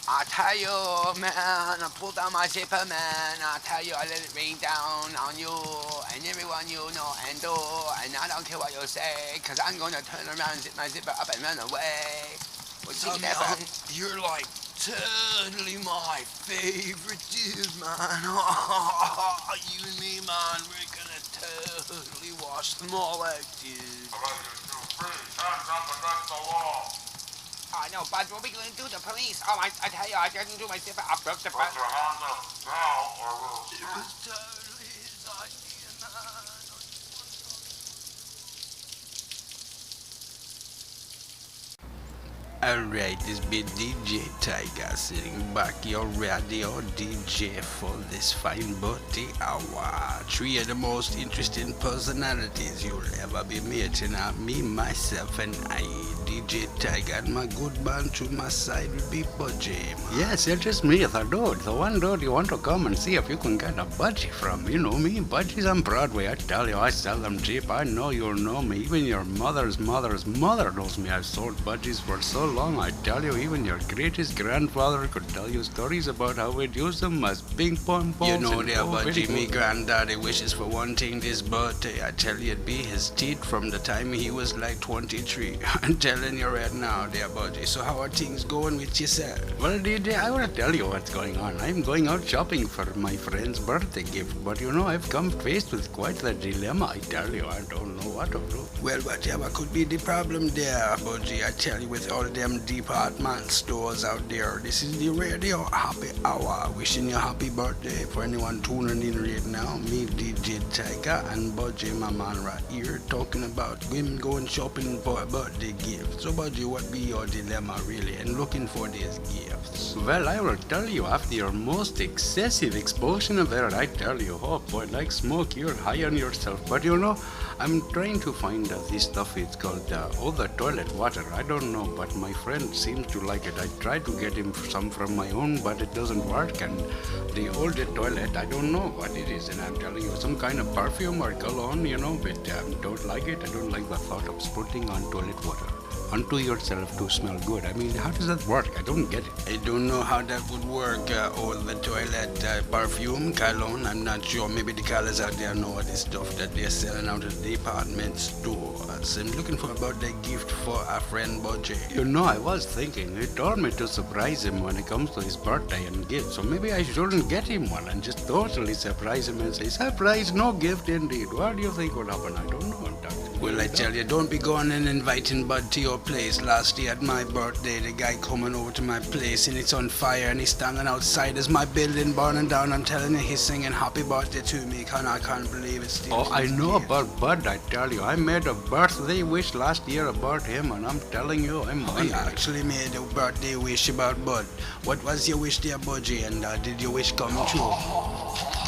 I tell you, man, I pull down my zipper, man. I tell you, I let it rain down on you and everyone you know and do. And I don't care what you say, cause I'm gonna turn around, zip my zipper up and run away. Samyang, you're like totally my favorite dude, man. You and me, man, we're gonna totally wash them all out, dude. Hands up against the wall. Oh, no, Bud, what are we gonna do? The police? Oh, I tell you, I didn't do my zipper. I broke the Put your hands up now, or we'll It was totally his idea, man. Alright, this be DJ Tiger sitting back your radio DJ for this fine birthday hour. Three of the most interesting personalities you'll ever be meeting are me, myself, and I, DJ Tiger, and my good man to my side will be Budgie. Yes, it's just me, the dude. The one dude you want to come and see if you can get a budgie from. You know me, budgies on Broadway. I tell you, I sell them cheap. I know you'll know me. Even your mother's mother's mother knows me. I've sold budgies for so long. I tell you, even your greatest grandfather could tell you stories about how we'd use them as ping pong balls. You know and there, Budgie, me good. granddaddy wishes for one thing this birthday. I tell you, it'd be his teeth from the time he was like 23. I'm telling you right now, dear Budgie. So how are things going with yourself? Well, DJ, I want to tell you what's going on. I'm going out shopping for my friend's birthday gift, but you know, I've come faced with quite the dilemma. I tell you, I don't know what to do. Well, whatever could be the problem there, Budgie? I tell you, with all them department stores out there, this is the radio happy hour. Wishing you happy birthday for anyone tuning in right now. Me, DJ Tiger, and Budgie, my man, right here, talking about women going shopping for a birthday gift. So, Budgie, what be your dilemma, really, and looking for these gifts? Well, I will tell you, after your most excessive exposure of air, I tell you, oh boy, like smoke, you're high on yourself. But you know, I'm trying to find this stuff. It's called the toilet water. I don't know, but my friend seems to like it. I tried to get him some from my own, but it doesn't work. And the old toilet, I don't know what it is. And I'm telling you, some kind of perfume or cologne, you know, but don't like it. I don't like the thought of spurting on toilet water onto yourself to smell good. I mean, how does that work? I don't get it. I don't know how that would work. All the toilet perfume, cologne, I'm not sure. Maybe the colors out there know this stuff that they're selling out of the department stores. I'm looking for a birthday gift for a friend, Budgie. You know, I was thinking, he told me to surprise him when it comes to his birthday and gift. So maybe I shouldn't get him one and just totally surprise him and say, surprise, no gift indeed. What do you think would happen? I don't know. Well, I tell you, don't be going and inviting Bud to your place. Last year at my birthday, the guy coming over to my place and it's on fire and he's standing outside as my building burning down. I'm telling you, he's singing happy birthday to me. I can't believe it, Steve. Oh, I know about Bud, I tell you. I made a birthday wish last year about him, and I'm telling you, I'm Oh, you actually made a birthday wish about Bud. What was your wish there, Budgie? And did your wish come true?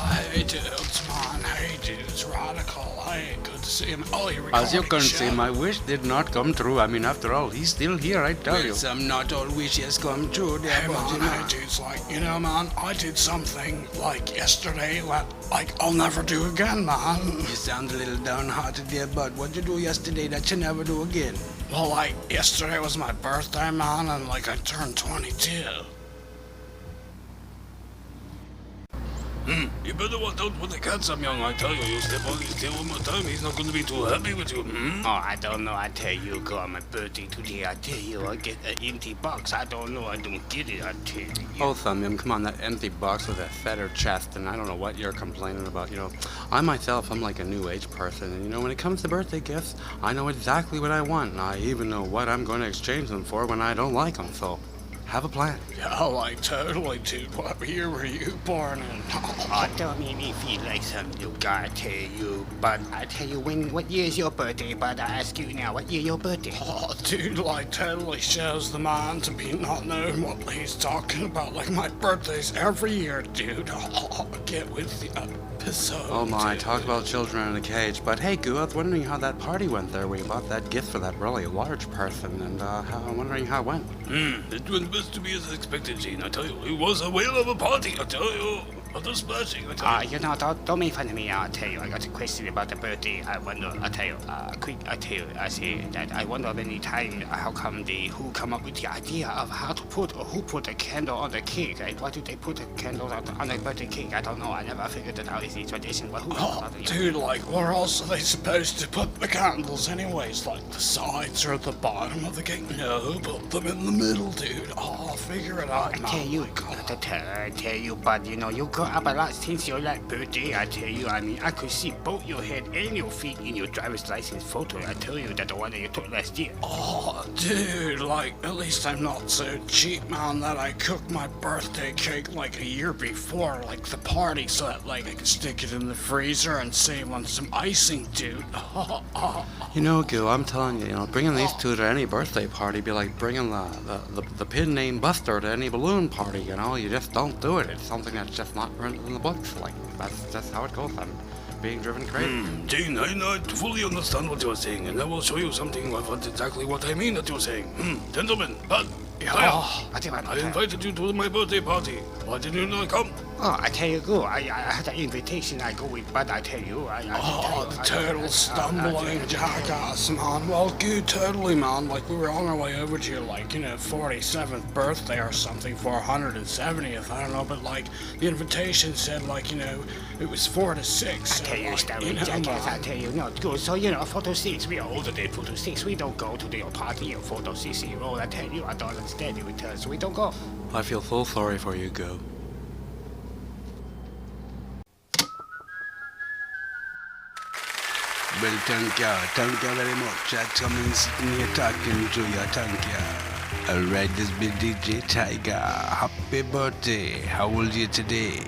Hey, dudes, man. Hey, dudes, radical. Hey, good to see him. Oh, you're recording. As you can shit. see, my wish did not come true. I mean, after all, he's still here, I tell you. Well, some not all wishes come true there, Hey, Budgie. man, hey, dudes, like, you know, man, I did something, like, yesterday that, like, I'll never do again, man. You sound a little downhearted there, Bud. What'd you do yesterday that you never do again? Well, like, yesterday was my birthday, man, and, like, I turned 22. You better watch out for the cat, Sam Young. I tell you, you step on his tail one more time, he's not going to be too happy with you. Oh, I don't know. I tell you, go on my birthday today. I tell you, I get an empty box. I don't know. I don't get it. I tell you. Oh, Thumbim, come on, that empty box with that feather chest, and I don't know what you're complaining about. I myself, I'm like a new age person, and when it comes to birthday gifts, I know exactly what I want, and I even know what I'm going to exchange them for when I don't like them, so have a plan. Yeah, like totally, dude. What year were you born in? Oh, don't make me feel like some new guy, I tell you. But I tell you, what year is your birthday? But I ask you now, what year your birthday? Oh, dude, like totally shows the man to be not knowing what he's talking about. Like my birthday's every year, dude. Oh, get with the episode. Oh my, dude. talk about children in a cage. But hey, Goo, I was wondering how that party went there where you bought that gift for that really large person, and I'm wondering how it went. It went best to be as expected, Gene. I tell you, it was a whale of a party, I tell you. Utter splashing, I tell you. Don't make fun of me. I'll tell you, I got a question about the birthday. I wonder, I say that I wonder many times how come who come up with the idea of who put a candle on the cake? Right? Why do they put a candle on the birthday cake? I don't know. I never figured it out. It's a tradition. But Dude, like, where else are they supposed to put the candles anyways? Like the sides or the bottom of the cake? No, put them in the middle, dude. Oh, figure it out, man. I tell you, but you grow up a lot since your last birthday. I tell you, I mean, I could see both your head and your feet in your driver's license photo. I tell you that the one that you took last year. Oh, dude, like, at least I'm not so cheap, man, that I cooked my birthday cake like a year before, like the party, so that, like, I could stick it in the freezer and save on some icing, dude. Goo, I'm telling you, bringing these two to any birthday party be like bringing the pin named Buster to any balloon party, You just don't do it. It's something that's just not printed in the books. Like, that's just how it goes. I'm being driven crazy. Gene, I not fully understand what you're saying, and I will show you something of exactly what I mean that you're saying. Gentlemen, Bud, I invited you to my birthday party. Why didn't you not come? Oh, I tell you, go. I had an invitation. I go with Bud. I tell you. The turtle stumbling jackass, man. Well, good, totally, man. Like, we were on our way over to your, 47th birthday or something for 170th. I don't know, but, the invitation said, it was 4 to 6. I tell you, stumbling jackass. I tell you, not good. So, photo 6. We are older than photo 6. We don't go to the party of photo 60. I tell you, I don't understand you because we don't go. I feel so sorry for you, Goo. Well, thank you very much. I'm coming sitting here talking to you, thank you. Alright, this big DJ Tiger. Happy birthday. How old are you today?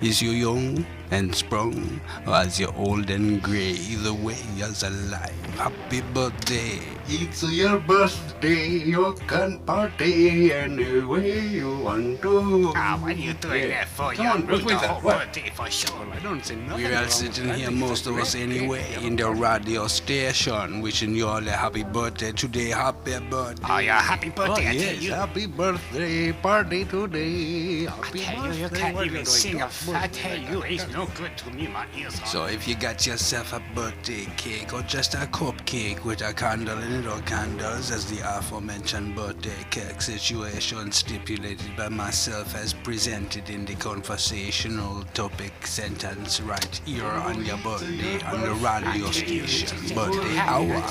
Is you young and sprung, or is you old and grey? Either way, you're alive. Happy birthday. It's your birthday, you can party any way you want to. What are you doing that for? You're ruined the whole birthday for sure. I don't say nothing. We're all sitting here, most of us anyway, in the radio station, wishing you all a happy birthday today. Happy birthday. Oh, yeah, happy birthday, I tell Yes, you. happy birthday party today. I Happy tell you, you birthday. can't What are even you sing doing? I tell you, it's no good to me, my ears are. So if you got yourself a birthday cake or just a cupcake with a candle in it or candles, as the aforementioned birthday cake situation stipulated by myself as presented in the conversational topic sentence right here on your birthday on the radio station birthday hour.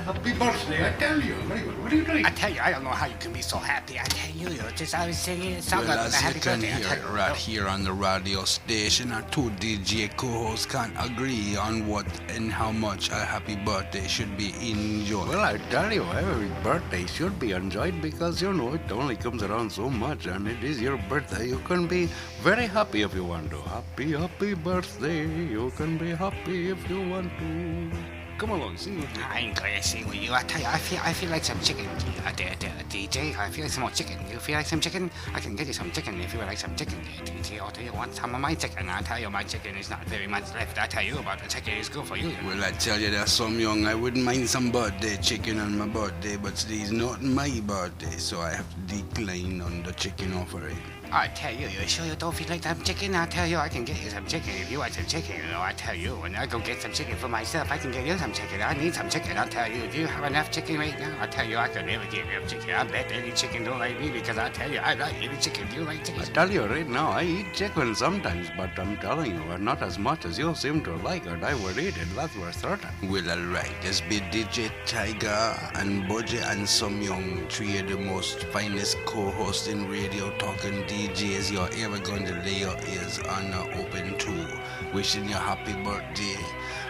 Happy birthday, I tell you. Very good. What are you doing? I tell you, I don't know how you can be so happy. I tell you, I was singing a song Well, about as you happy can birthday. I hear tell you. right here on the radio station, our two DJ co-hosts can't agree on what and how much a happy birthday should be enjoyed. Well, I tell you, every birthday should be enjoyed because, it only comes around so much and it is your birthday. You can be very happy if you want to. Happy, happy birthday. You can be happy if you want to. Come along, sing with me. I ain't gonna sing with you. I tell you, I feel like some chicken. DJ, I feel like some more chicken. You feel like some chicken? I can get you some chicken if you would like some chicken. DJ, I'll tell you want some of my chicken. I tell you, my chicken is not very much left. I tell you about the chicken is good for you. Well, I tell you, there's some young, I wouldn't mind some birthday chicken on my birthday, but today's not my birthday, so I have to decline on the chicken offering. I tell you, you sure you don't feel like some chicken? I tell you, I can get you some chicken if you want some chicken. You know, I tell you, when I go get some chicken for myself, I can get you some chicken. I need some chicken. I'll tell you, do you have enough chicken right now? I tell you, I can never get enough chicken. I bet any chicken don't like me because I tell you, I like any chicken. Do you like chicken? I tell you right now, I eat chicken sometimes, but I'm telling you, not as much as you seem to like it. I would eat it, that's for certain. Well, alright, this be DJ Tiger and Budgie and Samyong, three of the most finest co-hosts in radio talking DJs you're ever going to lay your ears on open to. Wishing you a happy birthday.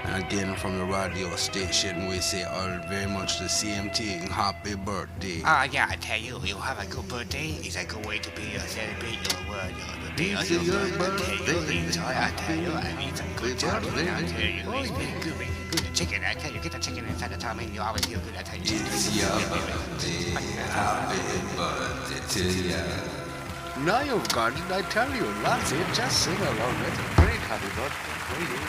And again from the radio station, we say all very much the same thing. Happy birthday. Yeah, I tell you, you have a good birthday. It's a good way to be celebrate your word. It's your birthday. Enjoy, I tell you, I need some good chicken. I tell you, it's very good, very good chicken. I tell you, get the chicken inside the time and you always feel good. I tell you, It's your birthday. Happy birthday to you. Now you've got it, I tell you. That's it, just sing along with it. Great happy birthday to you.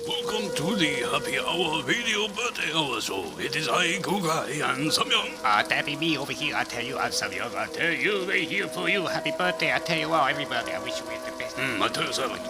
Welcome to the Happy Hour Radio Birthday Hour Show. It is I, Gugai, and Samyong. that be me over here. I tell you, I'm Samyong. I tell you, we're here for you. Happy birthday. I tell you, wow, everybody, I wish you were the best. I tell you something.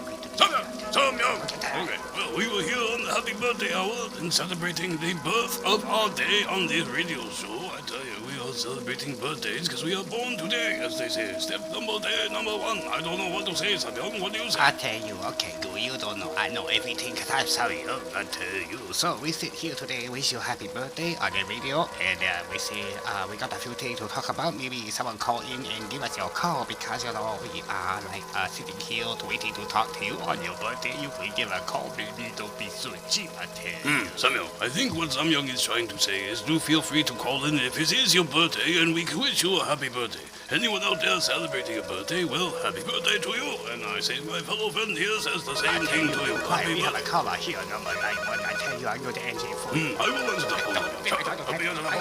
Samyong! Okay, well, we were here on the Happy Birthday Hour and celebrating the birth of our day on this radio show. I tell you, we are celebrating birthdays because we are born today, as they say. Step day number one. I don't know what to say, Samyong. What do you say? I tell you, okay, good, you don't know. I know everything because I'm Samyong. I tell you. So we sit here today, wish you happy birthday on the radio, and we say we got a few things to talk about. Maybe someone call in and give us your call because, you know, we are like sitting here waiting to talk to you on your birthday. You can give a call, baby. Don't be so cheap, I tell you. Samyong, I think what Samyong is trying to say is do feel free to call in if it is your birthday and we can wish you a happy birthday. Anyone out there celebrating a birthday, well, happy birthday to you. And I say my fellow friend here says the same thing to you. Hi, Happy we have a birthday. caller here, number 91. I tell you, I'm going to answer it for you. I will answer the phone. I'll be on the phone.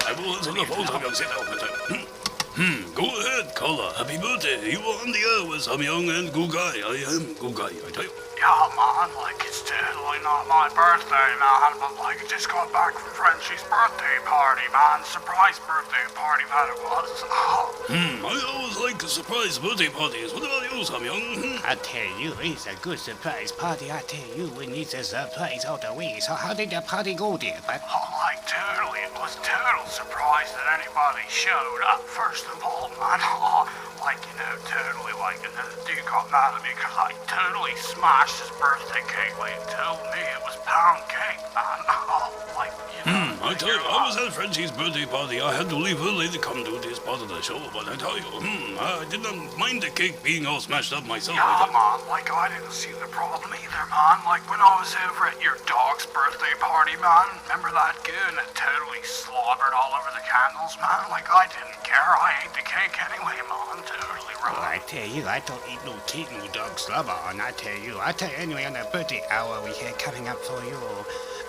I will answer the phone, Samyong. Sit down. Go ahead, caller. Happy birthday. You are on the air with Samyong and Gugai. I am Gugai, I tell you. Yeah, man, like, it's totally not my birthday, man, but, like, I just got back from Frenchie's birthday party, man. Surprise birthday party that it was. I always like surprise birthday parties. What about you, Samyong? I tell you, it's a good surprise party. I tell you, we need a surprise all the way. So how did the party go there, bud? Like, totally, it was total surprise that anybody showed up, first of all, man. Like, you know, totally, like, and then the dude got mad at me because I totally smashed his birthday cake when he told me it was pound cake, man. Like, you know. I tell you, I was at Frenchie's birthday party. I had to leave early to come to this part of the show, but I tell you, I didn't mind the cake being all smashed up myself. Yeah, man, like, I didn't see the problem either, man. Like, when I was over at your dog's birthday party, man, remember that goon that totally slobbered all over the candles, man? Like, I didn't care. I ate the cake anyway, man. Totally Well, right. I tell you, I don't eat no cake, no dog slobber, and I tell you, anyway, on the birthday hour we had coming up for you,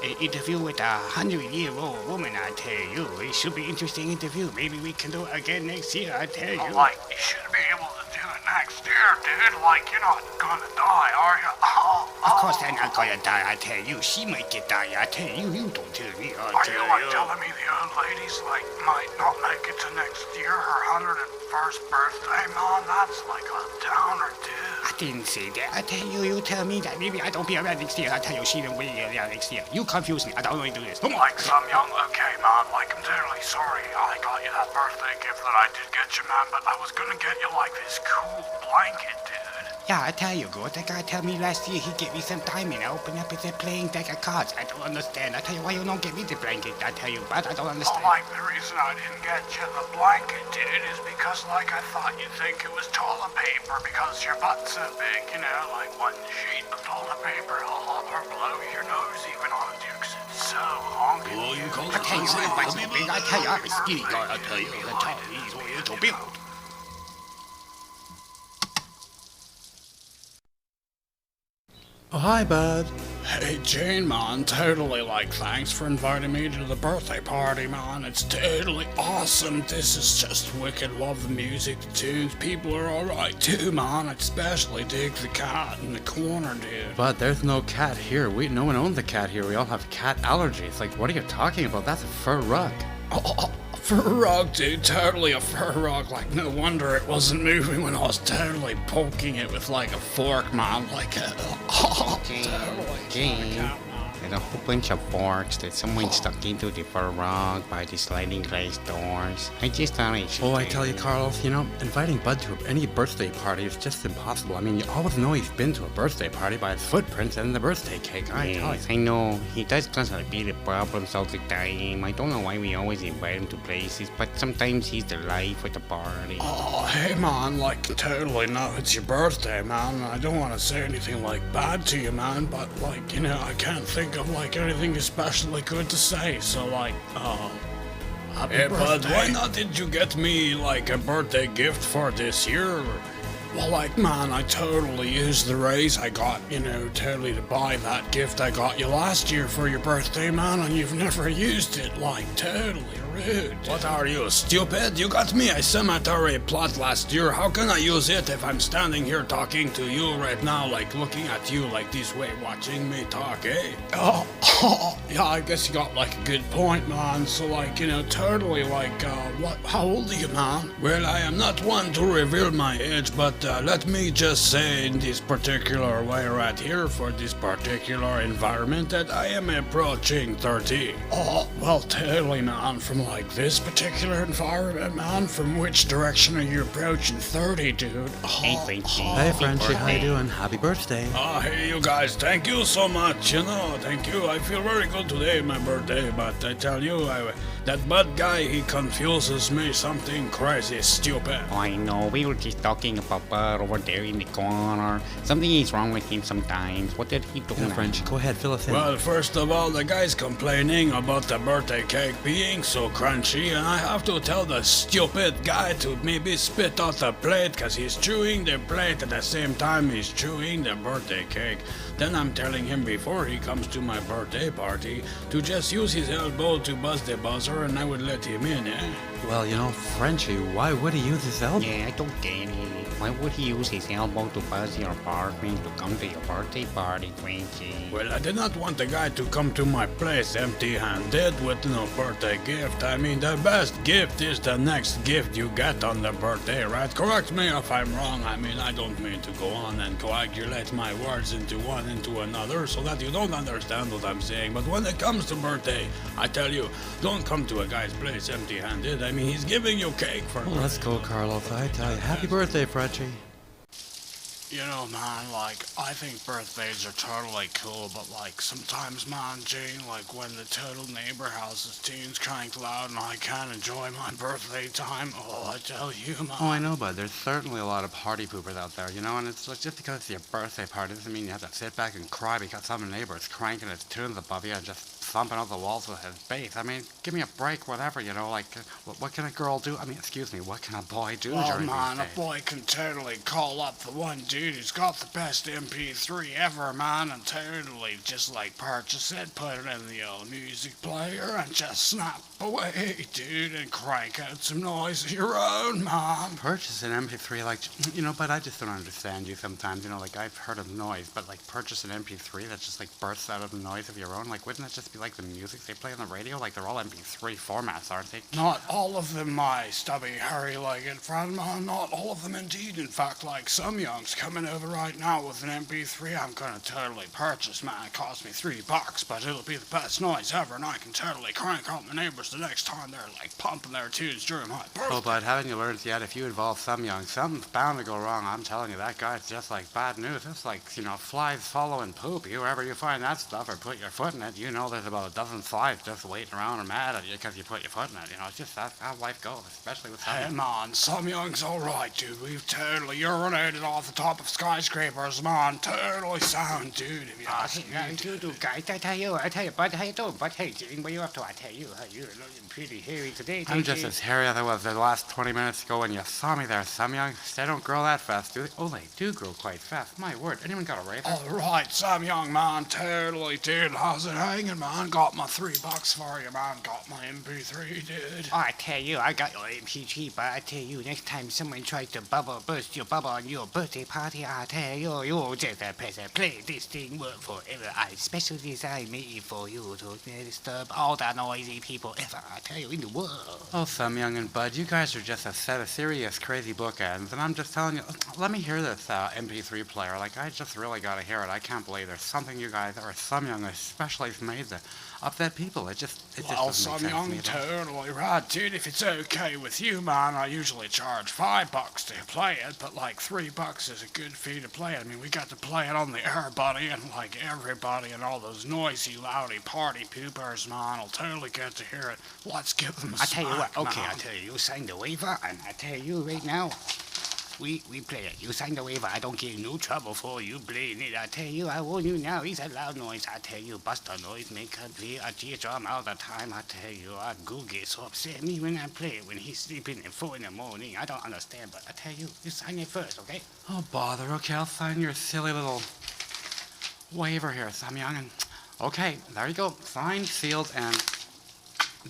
an interview with a 100-year-old woman, I tell you. It should be interesting interview. Maybe we can do it again next year, I tell you. Like, you should be able to do it next year, dude. Like, you're not gonna die, are you? Of course they're not gonna die, I tell you. She might get die, I tell you. You don't tell me, I Are tell you, like, telling me the old lady's, like, might not make it to next year, her 101st birthday, man? That's like a downer, dude. I didn't say that. I tell you, you tell me that maybe I don't be around next year. I tell you, she don't be around next year. You confuse me. I don't want to do this. Come on. Like, some young, okay, man, like, I'm totally sorry I got you that birthday gift that I did get you, man, but I was gonna get you, like, this cool blanket, dude. Yeah, I tell you, good. That guy told me last year he gave me some diamond. I opened up it's a playing deck of cards. I don't understand. I tell you why you don't get me the blanket. I tell you, but I don't understand. Like, the reason I didn't get you the blanket, dude, is because, like, I thought you'd think it was toilet paper because your butt's so big, you know, like one sheet of toilet paper all over below your nose, even on a Dukes. It's so honky. Oh, you call I it tell you, my butt's so Happy big. I tell you, I'm a skinny guy. I tell you, I tell you, he's way to build. Oh, hi, bud. Hey, Jane, man, totally, thanks for inviting me to the birthday party, man. It's totally awesome. This is just wicked. Love the music, the tunes. People are alright, too, man. I especially dig the cat in the corner, dude. But there's no cat here. No one owns a cat here. We all have cat allergies. Like, what are you talking about? That's a fur rug. Oh, fur rug, dude. Totally a fur rug. No wonder it wasn't moving when I was totally poking it with, a fork, man. Jane, there's a whole bunch of forks that someone stuck into the fur rug by the sliding glass doors. I just thought I should. Oh, I tell you, Carlos, inviting Bud to any birthday party is just impossible. I mean, you always know he's been to a birthday party by his footprints and the birthday cake. I tell you. Yes, I know. He does cause a bit of problems all the time. I don't know why we always invite him to places, but sometimes he's the life of the party. Oh, hey, man, totally no, it's your birthday, man. I don't want to say anything, bad to you, man, but, I can't think of, anything especially good to say, so, happy birthday. Bud, why not did you get me, a birthday gift for this year? Well, man, I totally used the raise I got, totally to buy that gift I got you last year for your birthday, man, and you've never used it, totally rude. What are you, stupid? You got me a cemetery plot last year. How can I use it if I'm standing here talking to you right now, looking at you this way, watching me talk, eh? Oh, yeah, I guess you got, a good point, man. So, totally, how old are you, man? Well, I am not one to reveal my age, but let me just say in this particular way right here, for this particular environment, that I am approaching 30. Oh, well, totally, man. From this particular environment, man, from which direction are you approaching 30, dude? Hey, Frenchie. Hey, Frenchie, how you doing? Happy birthday. Oh, hey, you guys, thank you so much, thank you. I feel very good today, my birthday, but I tell you, that Bud guy, he confuses me something crazy stupid. Oh, I know, we were just talking about Bud over there in the corner. Something is wrong with him sometimes. What did he do now? Frenchie, go ahead, fill us in. Well, first of all, the guy's complaining about the birthday cake being so crunchy, and I have to tell the stupid guy to maybe spit out the plate, cause he's chewing the plate at the same time he's chewing the birthday cake. Then I'm telling him before he comes to my birthday party to just use his elbow to buzz the buzzer and I would let him in, eh? Well, Frenchie, why would he use his elbow? Yeah, I don't get it. Why would he use his elbow to buzz your apartment to come to your birthday party, Frenchie? Well, I did not want the guy to come to my place empty-handed with no birthday gift. I mean, the best gift is the next gift you get on the birthday, right? Correct me if I'm wrong. I mean, I don't mean to go on and coagulate my words into one into another so that you don't understand what I'm saying. But when it comes to birthday, I tell you, don't come to a guy's place empty-handed. I mean, he's giving you cake for Well, let's go, Carlos. I tell you, happy birthday, Frenchie. Man, I think birthdays are totally cool, but, sometimes, man, Jane, when the total neighbor house's tunes crank loud and I can't enjoy my birthday time, oh, I tell you, man. Oh, I know, bud. There's certainly a lot of party poopers out there, and it's just because it's your birthday party doesn't mean you have to sit back and cry because some neighbor is cranking his tunes above you and just thumping out the walls with his bass. I mean, give me a break, whatever, what can a girl do? I mean, excuse me, what can a boy do Oh, during man, these a days? boy can totally call up the one dude who's got the best MP3 ever, man, and totally just, purchase it, put it in the old music player, and just snap away, dude, and crank out some noise of your own, man. Purchase an MP3, but I just don't understand you sometimes, I've heard of noise, but, purchase an MP3 that just, bursts out of the noise of your own, wouldn't that just be like the music they play on the radio? They're all MP3 formats, aren't they? Not all of them, my stubby hairy-legged friend, man, not all of them indeed. In fact, some young's coming over right now with an MP3 I'm gonna totally purchase, man. It cost me $3, but it'll be the best noise ever, and I can totally crank out my neighbors the next time they're, pumping their tunes during my birthday. Oh, but haven't you learned yet, if you involve some young, something's bound to go wrong. I'm telling you, that guy's just like bad news. It's flies following poop. You ever you find that stuff or put your foot in it, there's there's about a dozen flies just waiting around and mad at you because you put your foot in it. You know, it's just that's how life goes, especially with Hey, Samyang. man, Samyang's alright, dude. We've totally urinated off the top of skyscrapers, man. Totally sound, dude. If you ask me. Guys, I tell you, Bud, how you doing? Bud, hey, what are you up to? I tell you, you're looking pretty hairy today. I'm just as hairy as I was the last 20 minutes ago when you saw me there, Samyang. They don't grow that fast, do they? Oh, they do grow quite fast. My word, anyone got a razor? Alright, Samyang, man. Totally, dude. How's it hanging, man? Got my $3 for you, man. Got my MP3, dude. I tell you, I got your MPG, but I tell you, next time someone tries to burst your bubble on your birthday party, I tell you, you'll just press and play. This thing work forever. I specially designed it for you to disturb all the noisy people ever, I tell you, in the world. Oh, Samyang and Bud, you guys are just a set of serious, crazy bookends, and I'm just telling you, let me hear this MP3 player. Like, I just really gotta hear it. I can't believe there's something you guys, or Samyang especially, has made that upset people. It just Well, doesn't make sense to me Samyang, at all. totally right, dude. If it's okay with you, man, I usually charge $5 to play it, but like $3 is a good fee to play it. I mean, we got to play it on the air, buddy, and like everybody and all those noisy, loudy party poopers, man, will totally get to hear it. Let's give them a I tell you what, smack, okay, man. I tell you, you signed the waiver, and I tell you right now, we play it. You signed the waiver, I don't get no trouble for you playing it. I tell you, I warn you now, it's a loud noise. I tell you, Buster noise make her play a G-drum all the time. I tell you, I go get so upset me when I play it when he's sleeping at 4 in the morning. I don't understand, but I tell you, you sign it first, okay? Oh, bother. Okay, I'll sign your silly little waiver here, Samyang. And okay, there you go. Signed, sealed, and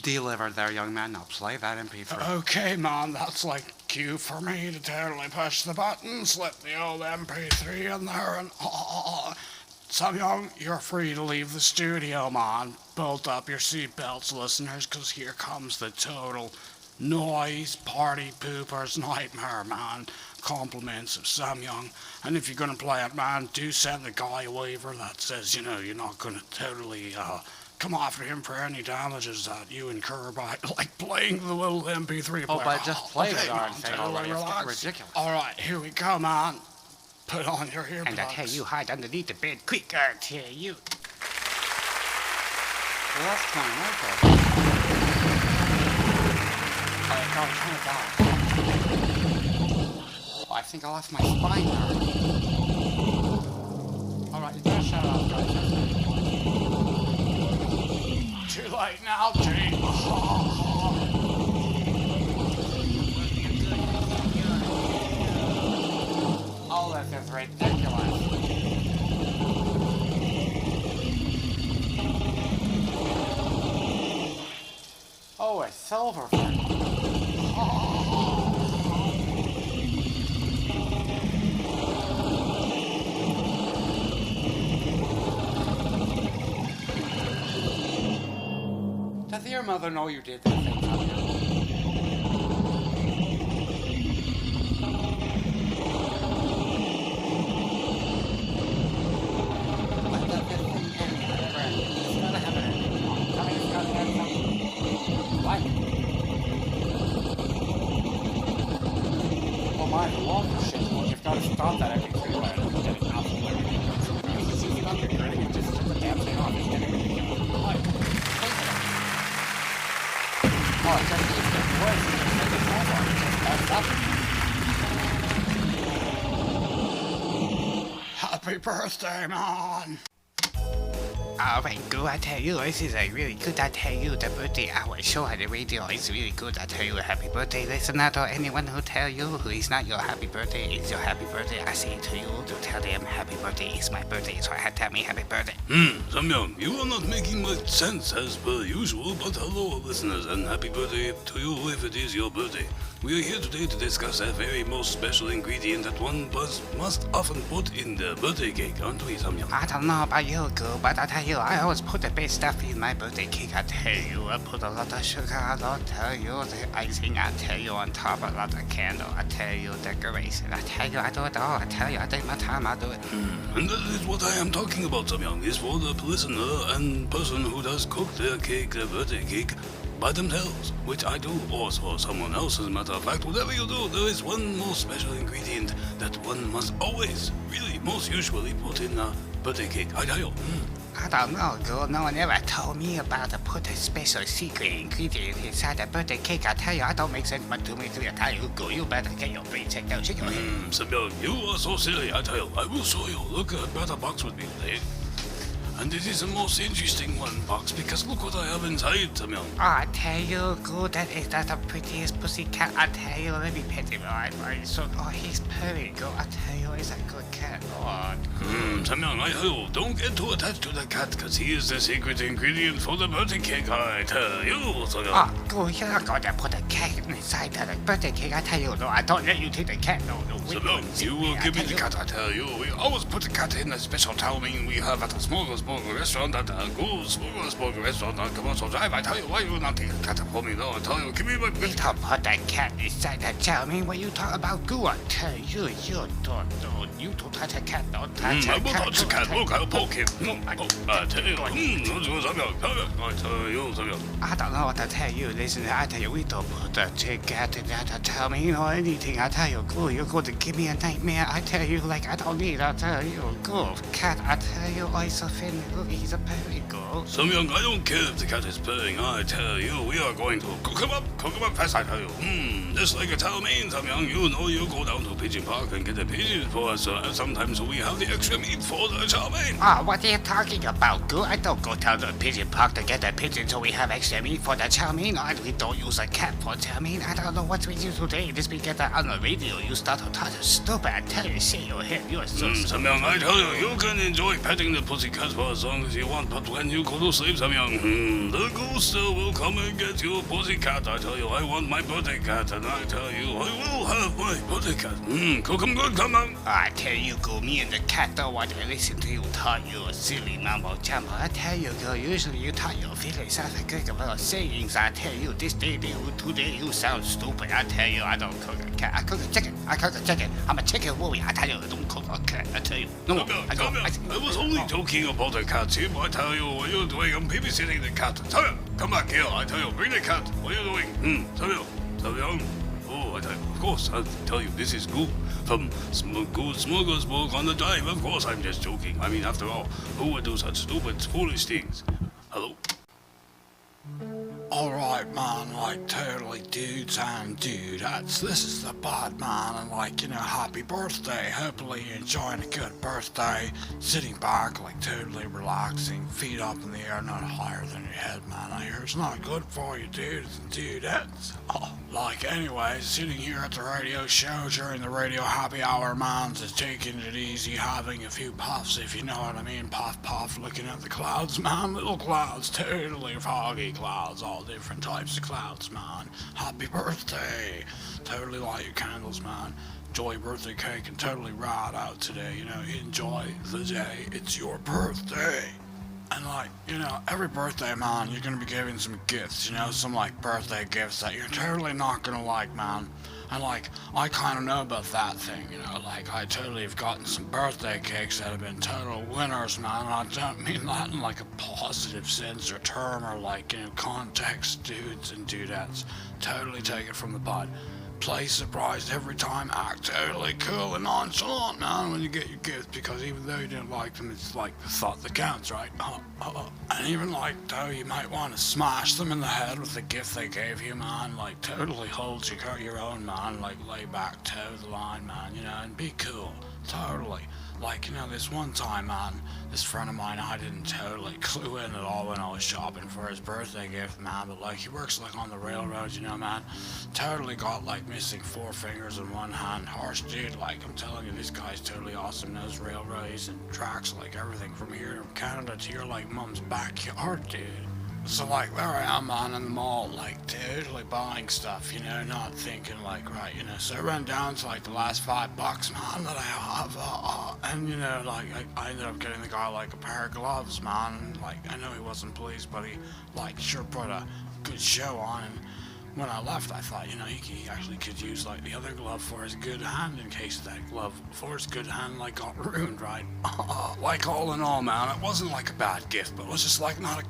delivered there, young man. Now play that MP3. Okay, man, that's like cue for me to totally push the button, slip the old MP3 in there, and Samyang, you're free to leave the studio, man. Bolt up your seatbelts, listeners, 'cause here comes the total noise party pooper's nightmare, man. Compliments of Samyang. And if you're gonna play it, man, do send the guy a waiver that says, you know, you're not gonna totally come after him for any damages that you incur by like playing the little MP3 player. Oh, but just play Okay, the darn man, thing totally already. It's getting relax. ridiculous. All right, here we go, man. Put on your earplugs. And I tell you, hide underneath the bed quick, I tell you. Well, that's kind of nice, though. All right, go, turn it down. Oh, I think I lost my spine there. All right, you better shut it off, guys. Too late now, Gene. Oh, this is ridiculous. Oh, a silver fin. Does your mother know you did this thing, Samyang? Let that this thing end, whatever. It's gotta have an ending. I mean, it's gotta have something. What? Oh my, the wall for shit. Well, you've gotta stop that every 3 minutes. It's getting absolutely ridiculous. It's easy undergirding and just turn the damn thing on. It's getting ridiculous. Why? Oh, it's getting worse. It's just like a phone line. It just messed up. Happy birthday, man. All right, good. I tell you, this is a really good. I tell you, the birthday hour show on the radio is really good. I tell you, happy birthday, listener, to anyone who tell you who is not your happy birthday, it's your happy birthday. I say to you to tell them happy birthday is my birthday, so I had to tell me happy birthday. Samyang, you are not making much sense as per usual, but hello, listeners, and happy birthday to you if it is your birthday. We are here today to discuss a very most special ingredient that one must often put in the birthday cake, aren't we, Samyang? I don't know about you, girl, but I tell you, I always put the best stuff in my birthday cake. I tell you, I put a lot of sugar, I don't tell you, the icing, I tell you, on top a lot of candle, I tell you, decoration, I tell you, I do it all, I tell you, I take my time, I do it. And that is what I am talking about, Samyang, is for the listener and person who does cook their cake, their birthday cake, by themselves, which I do, or for someone else, as a matter of fact. Whatever you do, there is one more special ingredient that one must always, really, most usually put in a birthday cake. I tell you, I don't know, girl. No one ever told me about to put a special secret ingredient inside the birthday cake. I tell you, I don't make sense much to me to tell you, girl. You better get your brain checked out. Shake your head. Samyang, you are so silly, I tell you. I will show you. Look at the box with me today. And it is the most interesting one box because look what I have inside, Samyang. Oh, I tell you, girl, that the prettiest pussycat. I tell you, let me pet him. Right, so, he's purring, girl. I tell you, he's a good cat. Oh, Samyang, I tell you, don't get too attached to the cat because he is the secret ingredient for the birthday cake, I tell you, Samyang. girl, you're not going to put a cat inside the birthday cake. I tell you, no, I don't let you take the cat. No. Samyang, you will give me the cat, I tell you. We always put the cat in a special chow mein we have at the Smorgasburg restaurant at the Smorgasburg restaurant on Commercial Drive. I tell you, why you not take a cat for me, though? I tell you, give me my We don't put the cat inside the chow mein. What you talk about, girl? I tell you, you don't touch a cat. Don't touch a cat. I will touch the cat. Look, I'll poke him. I tell you, Samyang. I tell you, Samyang. I don't know what to tell you. Listen, I tell you, we don't put the cat in the chow mein or anything. I tell you, girl, you're going to give me a nightmare. I tell you, like, I don't need. I tell you, girl, cat. I tell you, he's so thin. Look, he's a purring, girl. Samyang, I don't care if the cat is purring. I tell you, we are going to cook him up fast. I tell you. Just like a chow mein, Samyang. You know, you go down to Pigeon Park and get the pigeons for us. Sometimes we have the extra meat for the chow mein. What are you talking about, girl? I don't go down to the pigeon park to get the pigeon so we have extra meat for the chow mein. We don't use a cat for chow mein. I don't know what's with you today. This weekend on the radio, you start to talk stupid. I tell you, shake your head. You're so Samyang, I tell you, you can enjoy petting the pussycat for as long as you want, but when you go to sleep, Samyang, the ghost will come and get your pussycat. I tell you, I want my birthday cat, and I tell you, I will have my birthday cat. Cook 'em good, come on. I tell you, girl, me and the cat don't want to listen to you talk your silly mumbo jumbo. I tell you, girl, usually you talk your feelings out of good about sayings. I tell you, this day, today, you sound stupid. I tell you, I don't cook a cat. I cook a chicken. I'm a chicken warrior. I tell you, I don't cook a cat. I tell you, no. I was only joking about the cat, Jim. I tell you, what you're doing, I'm babysitting the cat. Samyang, come back here. I tell you, bring the cat. What are you doing? Samyang. Oh, I tell you, of course, I'll tell you, this is Goo from Smorgasburg on the Drive. Of course, I'm just joking. I mean, after all, who would do such stupid, foolish things? Hello? Alright, man, like, totally dudes and dudettes. This is the bad man, and like, happy birthday. Hopefully you're enjoying a good birthday. Sitting back, like, totally relaxing, feet up in the air, not higher than your head, man. I hear it's not good for you, dudes and dudettes. Anyway, sitting here at the radio show during the radio happy hour, man, just taking it easy, having a few puffs, if you know what I mean. Puff, looking at the clouds, man. Little clouds, totally foggy clouds, all different types of clouds, man. Happy birthday. Totally light your candles, man. Enjoy your birthday cake and totally ride out today, enjoy the day. It's your birthday. And every birthday, man, you're gonna be giving some gifts, some birthday gifts that you're totally not gonna like, man. And I kind of know about that thing, I totally have gotten some birthday cakes that have been total winners, man. And I don't mean that in a positive sense or term or context, dudes and dudettes. Totally take it from the bud. Play surprised every time, act totally cool and nonchalant, man, when you get your gifts, because even though you didn't like them, it's the thought that counts, right? And even though you might want to smash them in the head with the gift they gave you, man, totally hold your own, man, lay back, toe the line, man, and be cool, totally. This one time, man, this friend of mine, I didn't totally clue in at all when I was shopping for his birthday gift, man, but he works on the railroads, man, totally got missing 4 fingers and 1 hand, harsh dude, I'm telling you, this guy's totally awesome, knows railroads and tracks, everything from here to Canada to your mum's backyard, dude. So there I am, man, in the mall, totally buying stuff, not thinking right, so I ran down to the last $5, man, that I have, and I ended up getting the guy a pair of gloves, man, I know he wasn't pleased, but he sure put a good show on, and when I left, I thought, he actually could use like the other glove for his good hand in case that glove for his good hand like got ruined, right? Like all in all, man, it wasn't like a bad gift, but it was just like not a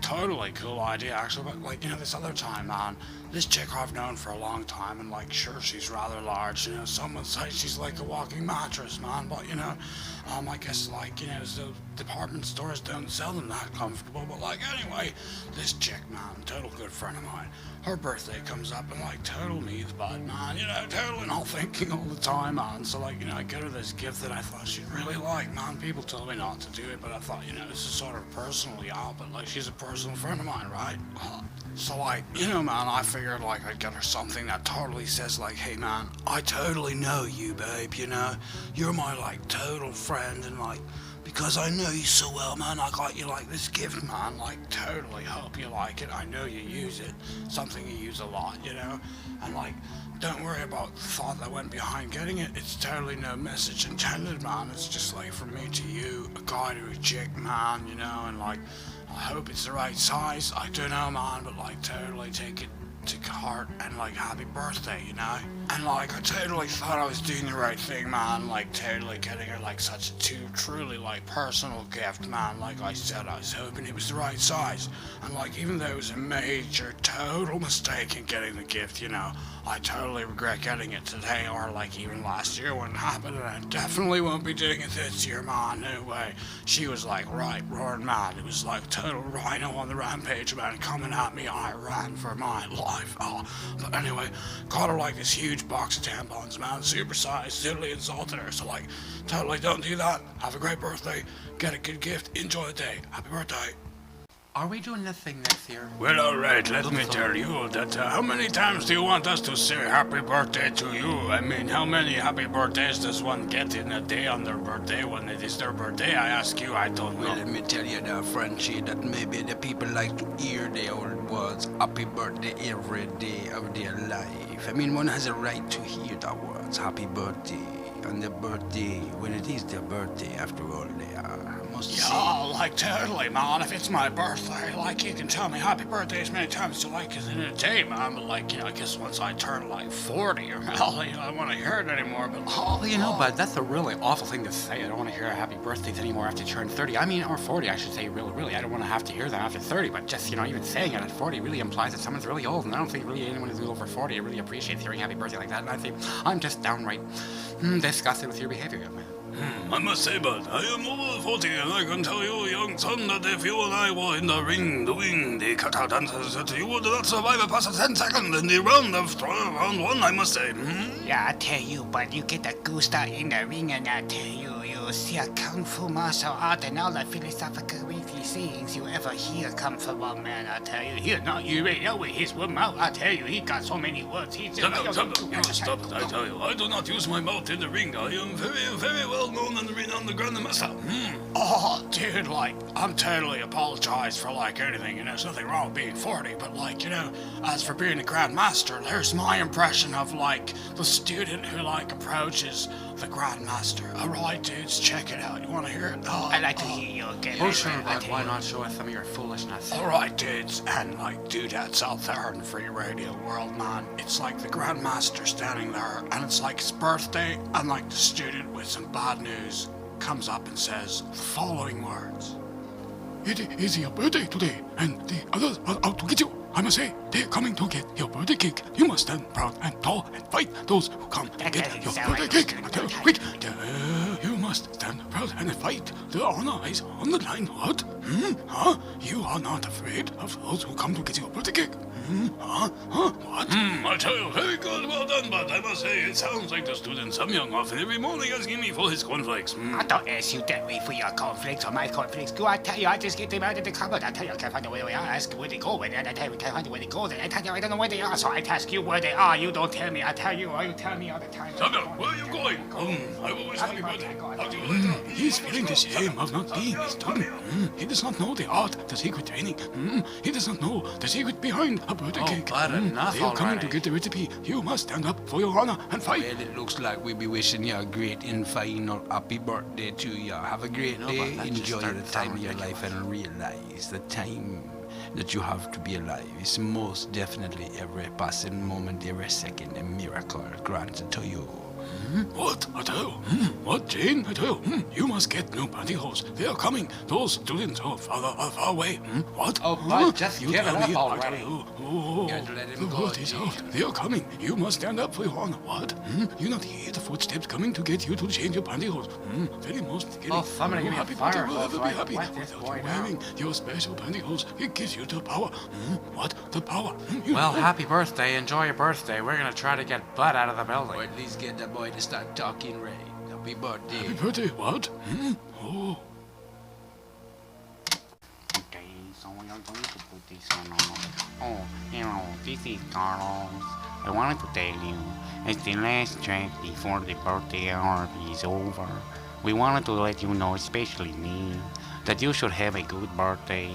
totally cool idea actually. But like, this other time, man, this chick I've known for a long time, and like, sure, she's rather large. Some would say she's like a walking mattress, man. But I guess like, the department stores don't sell them that comfortable. But like, anyway, this chick, man, total good friend of mine. Her birthday comes up and like total needs bud, man. Totally not thinking all the time, man. So like, I get her this gift that I thought she'd really like, man. People told me not to do it, but I thought, this is sort of personally out, but like, she's a personal friend of mine, right? So like, man, I figured like I'd get her something that totally says like, hey man, I totally know you, babe, you're my like total friend, and like, because I know you so well, man, I got you like this gift, man, like totally hope you like it. I know you use it, something you use a lot, and like, don't worry about the thought that went behind getting it. It's totally no message intended, man. It's just like from me to you, a guy to a chick, man, and like, I hope it's the right size. I don't know, man, but like totally take it to heart and like happy birthday, And like, I totally thought I was doing the right thing, man. Like totally getting her like such a truly like personal gift, man. Like I said, I was hoping it was the right size. And like, even though it was a major total mistake in getting the gift, I totally regret getting it today, or like even last year when it happened, and I definitely won't be doing it this year, man. No way. She was like right roaring mad. It was like total rhino on the rampage, man, coming at me. I ran for my life. But anyway, got her like this huge box of tampons, man, supersized, totally insulted her. So like, totally don't do that. Have a great birthday. Get a good gift. Enjoy the day. Happy birthday. Are we doing this thing next year? Well, alright, let me tell you that how many times do you want us to say happy birthday to you? I mean, how many happy birthdays does one get in a day on their birthday when it is their birthday? I ask you, I don't know. Well, let me tell you now, Frenchie, that maybe the people like to hear the old words happy birthday every day of their life. I mean, one has a right to hear the words happy birthday on their birthday when it is their birthday, after all, they are. Yeah, like totally, man. If it's my birthday, like, you can tell me happy birthday as many times as you like in a day, man. But like, I guess once I turn like 40 or hell, I don't want to hear it anymore. But but that's a really awful thing to say. I don't want to hear happy birthdays anymore after you turn 30. I mean, or 40, I should say. Really, I don't want to have to hear that after 30. But just even saying it at 40 really implies that someone's really old, and I don't think really anyone who's over 40 really appreciates hearing happy birthday like that. And I think I'm just downright disgusted with your behavior, young man. I must say, bud, I am over 40, and I can tell you, young son, that if you and I were in the ring doing the kata dances, that you would not survive past 10 seconds in the round of round 1, I must say. Yeah, I tell you, but you get a gusta in the ring, and I tell you, you see a kung fu martial art and all the philosophical weekly sayings you ever hear come from one man, I tell you. He'll knock you right out with his one mouth, I tell you. He got so many words. Stop it, I tell you. I do not use my mouth in the ring. I am very, very well known in the ring on the Grandmaster. Oh, dude, like, I'm totally apologized for, like, anything, there's nothing wrong with being 40, but, like, as for being a Grandmaster, there's my impression of, like, the student who, like, approaches the Grandmaster. Alright, dudes, check it out. You want to hear it? I'd like to hear you again. Oh, sure, but why not show us some of your foolishness? Alright, dudes, and, like, dudettes out there in the free radio world, man, it's like the Grandmaster standing there, and it's like his birthday, and, like, the student with some bad news comes up and says the following words. It is your birthday today, and the others are out to get you. I must say, they're coming to get your birthday cake. You must stand proud and tall and fight those who come to get your birthday cake. Quick, you must stand proud and fight. The honor is on the line. What? You are not afraid of those who come to get your birthday cake? What? I tell you, very good, well done, but I must say, it sounds like the student Sam Young often every morning asking me for his cornflakes. I don't ask you that way for your cornflakes or my cornflakes. Do I tell you, I just get them out of the cupboard. I tell you, I can't find out where they are. I ask where they go, and I tell you, I can't find out where they go. Then I tell you, I don't know where they are, so I ask you where they are. You don't tell me. I tell you, or you tell me all the time. Sam Young, where are you going? I will always happy birthday. How do you like that? He's feeling the shame of not being a student. He does not know the art, the secret training. He does not know the secret behind a birthday cake. Bad enough They are coming already. to get the recipe. You must stand up for your honor and fight. Well, it looks like we be wishing you a great and final happy birthday to you. Have a great day. but that just Enjoy started the time of sounding your life and realize the time that you have to be alive is most definitely every passing moment, every second, a miracle granted to you. What? I tell you. What, Jane? I tell you. You must get new pantyhose. They are coming. Those students are far away. What? Oh, Bud, just You give tell it up me. I tell already. you. Oh, You gotta let him the go, word is Jane. out. They are coming. You must stand up for your honor. What? You not hear the footsteps coming to get you to change your pantyhose. Very most getting. Oh, somebody give me a happy fire birthday will hose ever so be I can happy wet this without boy you down. wearing your special pantyhose. It gives you the power. What? The power. You Well, know. happy birthday. Enjoy your birthday. We're gonna try to get Bud out of the Or building. at least get that boy to start talking right. Happy birthday. Happy birthday. What? Oh. Okay, so we are going to put this one on. Oh, this is Carlos. I wanted to tell you, it's the last track before the birthday hour is over. We wanted to let you know, especially me, that you should have a good birthday.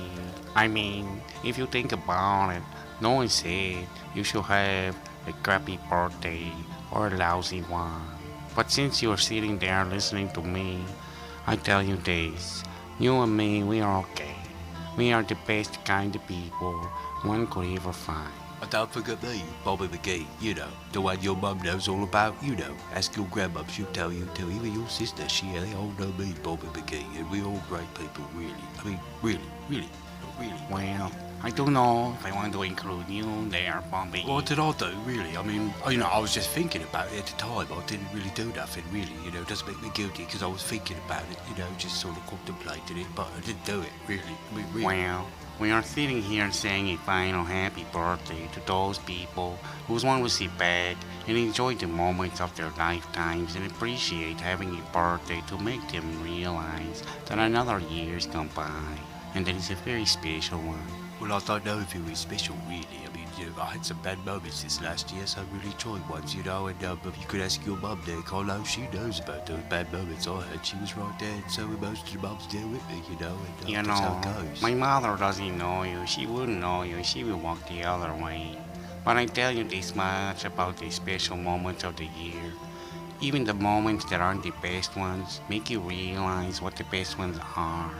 I mean, if you think about it, no one said you should have a crappy birthday or a lousy one. But since you're sitting there listening to me, I tell you this, you and me, we are okay. We are the best kind of people one could ever find. But don't forget me, Bobby McGee, the one your mum knows all about, Ask your grandmum, she'll tell you, even your sister, they all know me, Bobby McGee, and we're all great people, really. I mean, really. Well, I don't know if I want to include you there, Bobby. What did I do, really? I mean, I was just thinking about it at the time. I didn't really do nothing, really, It doesn't make me guilty because I was thinking about it, just sort of contemplating it, but I didn't do it, really. I mean, really. Well, we are sitting here saying a final happy birthday to those people who want to sit back and enjoy the moments of their lifetimes and appreciate having a birthday to make them realize that another year's gone by and that it's a very special one. Well, I don't know if it was special, really. I mean, I had some bad moments this last year, so I really enjoyed ones, and you could ask your mum there, Carlo, she knows about those bad moments I had. She was right there, and so were most of the mums there with me, and that's how it goes. My mother doesn't know you. She wouldn't know you. She will walk the other way. But I tell you this much about the special moments of the year. Even the moments that aren't the best ones make you realize what the best ones are.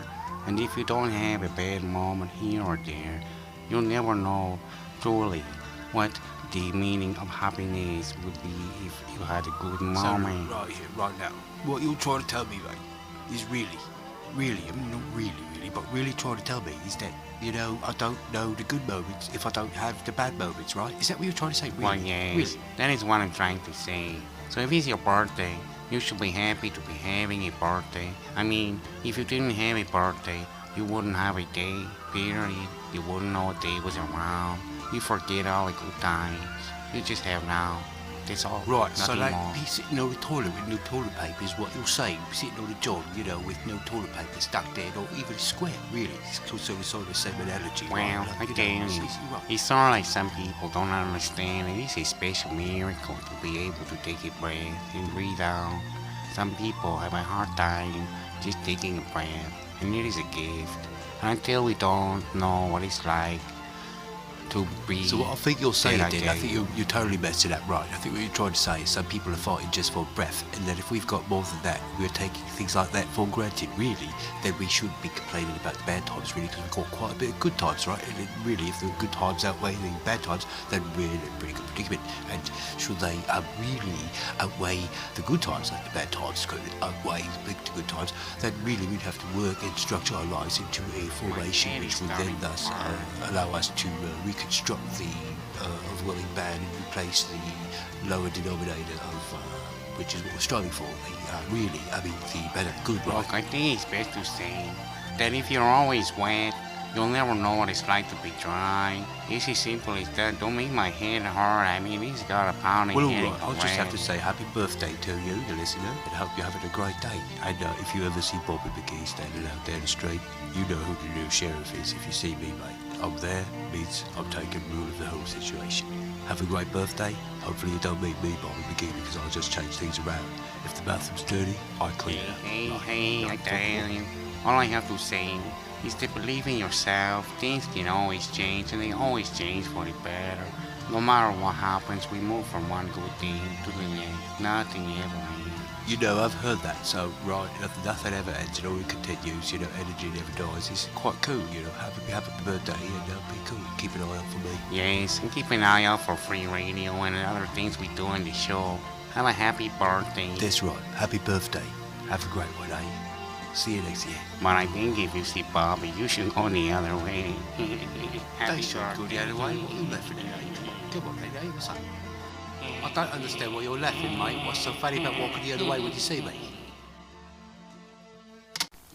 And if you don't have a bad moment here or there, you'll never know truly what the meaning of happiness would be if you had a good moment. So, right here, right now, what you're trying to tell me, mate, is really, I mean, not really, but really trying to tell me is that, I don't know the good moments if I don't have the bad moments, right? Is that what you're trying to say, really? Well, yes, Really? that is what I'm trying to say. So if it's your birthday, you should be happy to be having a birthday. I mean, if you didn't have a birthday, you wouldn't have a day, period. You wouldn't know a day was around. You forget all the good times. You just have now. That's all. Right, so nothing like more. be sitting on the toilet with no toilet paper is what you're saying. Sitting on the john, with no toilet paper stuck there, or even square, really. It's sort of the same analogy. Well, right? I tell you, Right. it's sort of like some people don't understand. It is a special miracle to be able to take a breath and breathe out. Some people have a hard time just taking a breath, and it is a gift. And until we don't know what it's like to breathe. So what I think you're saying, then I then, I tell think you, you're totally messing up right. I think what you're trying to say is some people are fighting just for breath, and that if we've got more than that, we're taking things like that for granted, really, then we shouldn't be complaining about the bad times, really, because we've got quite a bit of good times, right? And really, if the good times outweigh the bad times, then we're in a pretty good predicament. And should they really outweigh the good times, like the bad times could outweigh the good times, then really we'd have to work and structure our lives into a formation which would then thus allow us to reconstruct the overwhelming bad and replace the lower denominator of which is what we're striving for. The better good, right? look, I think it's best to say that if you're always wet, you'll never know what it's like to be dry. It's as simple as that. Don't make my head hurt. I mean, he's got a pounding Well, head. all right. I'll just have to say happy birthday to you, the listener, and I hope you're having a great day. And if you ever see Bobby McGee standing out there in the street, you know who the new sheriff is. If you see me, mate, I'm there, means I'm taking rule of the whole situation. Have a great birthday. Hopefully you don't meet me, Bobby McGee, because I'll just change things around. If the bathroom's dirty, I clean it up. Hey, I tell you, all I have to say is to believe in yourself. Things can always change, and they always change for the better. No matter what happens, we move from one good thing to the next. Nothing ever ends. You know, I've heard that, so, right, nothing ever ends, it always continues, you know, energy never dies. It's quite cool, you know, happy birthday, and be cool, keep an eye out for me. Yes, and keep an eye out for free radio and other things we do on the show. Have a happy birthday. That's right, happy birthday. Have a great one, eh? See you next year. But I think if you see Bobby, you should go the other way. They should go the other way. What are you laughing at? Come on, lady, what's up? I don't understand why you're laughing, mate. What's so funny about walking the other way when you see me?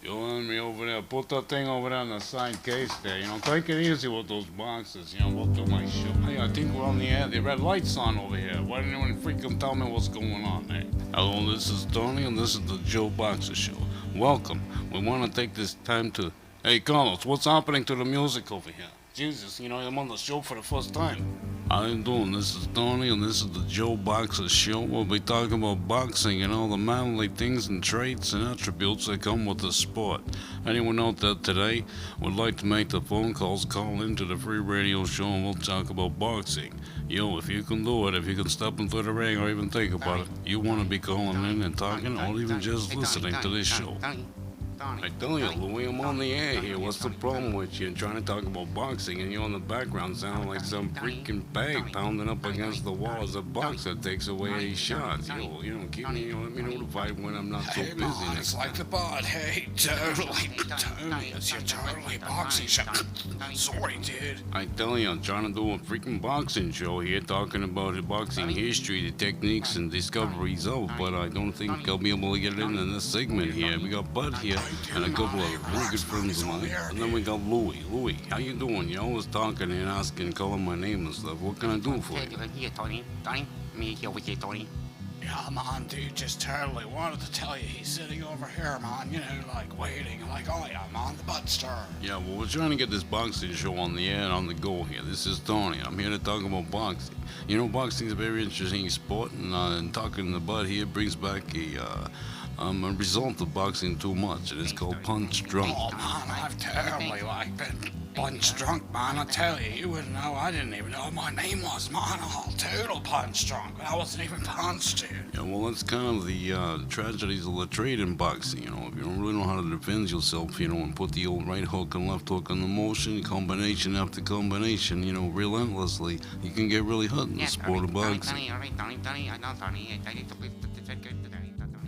You want me over there? Put that thing over there in the side case there. You know, take it easy with those boxes. You know, we'll do my show. Hey, I think we're on the air. The red light's on over here. Why didn't anyone freaking tell me what's going on, eh? Hello, this is Tony, and this is the Joe Boxer Show. Welcome. We want to take this time to... Hey, Carlos, what's happening to the music over here? Jesus, you know, I'm on the show for the first time. How you doing? This is Tony, and this is the Joe Boxer Show. We'll be talking about boxing and all the manly things and traits and attributes that come with the sport. Anyone out there today would like to make the phone calls, call into the free radio show, and we'll talk about boxing. Yo, if you can do it, if you can step into the ring or even think about it, you want to be calling in and talking or even just listening to this show. I tell you, Louie, I'm on the air here. What's the problem with you? Trying to talk about boxing and you're in the background sounding like some freaking bag pounding up against the wall as a boxer takes away these shots. Yo, you know, keep me, you know, let me notified when I'm not so busy. It's like the bot. Hey, totally, it's your totally boxing show. Sorry, dude. I tell you, I'm trying to do a freaking boxing show here, talking about the boxing history, the techniques and discoveries of, but I don't think I'll be able to get it in this segment here. We got Bud here. And a couple of really good friends of mine. And then we got Louie. Louie, how you doing? You're always talking and asking, calling my name and stuff. What can I do for you? Here, Tony. Tony, me here with you, Tony. Yeah, man, dude, just totally wanted to tell you he's sitting over here, man, you know, like waiting, like, oh yeah, man, the butt stir. Yeah, well, we're trying to get this boxing show on the air and on the go here. This is Tony. I'm here to talk about boxing. You know, boxing is a very interesting sport, and talking to the Bud here brings back a result of boxing too much. It is called punch drunk. Oh, man, I've totally, like, been punch drunk, man. I tell you, you wouldn't know. I didn't even know what my name was, man. Oh, total punch drunk. I wasn't even punched, dude. Yeah, well, that's kind of the tragedies of the trade in boxing. You know, if you don't really know how to defend yourself, you know, and put the old right hook and left hook in the motion, combination after combination, you know, relentlessly, you can get really hurt in the sport of boxing.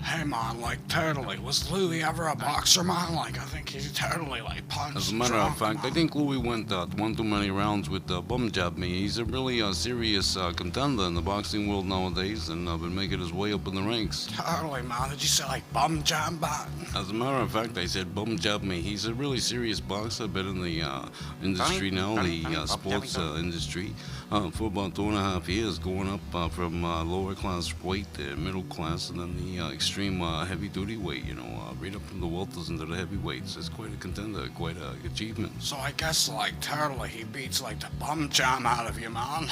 Hey, man, like, totally. Was Louie ever a boxer, man? Like, I think he totally, like, punched. As a matter of fact, man. I think Louie went one too many rounds with Bum Jab Me. He's a really serious contender in the boxing world nowadays, and been making his way up in the ranks. Totally, man. Did you say, like, bum jab back? As a matter of fact, I said Bum Jab Me. He's a really serious boxer, been in the industry now, the sports industry, for about 2.5 years, going up from lower class weight to middle class, and then the extreme heavy duty weight, you know, right up from the welters into the heavyweights. It's quite a contender, quite a achievement. So I guess, like, totally he beats, like, the bum jam out of you, man.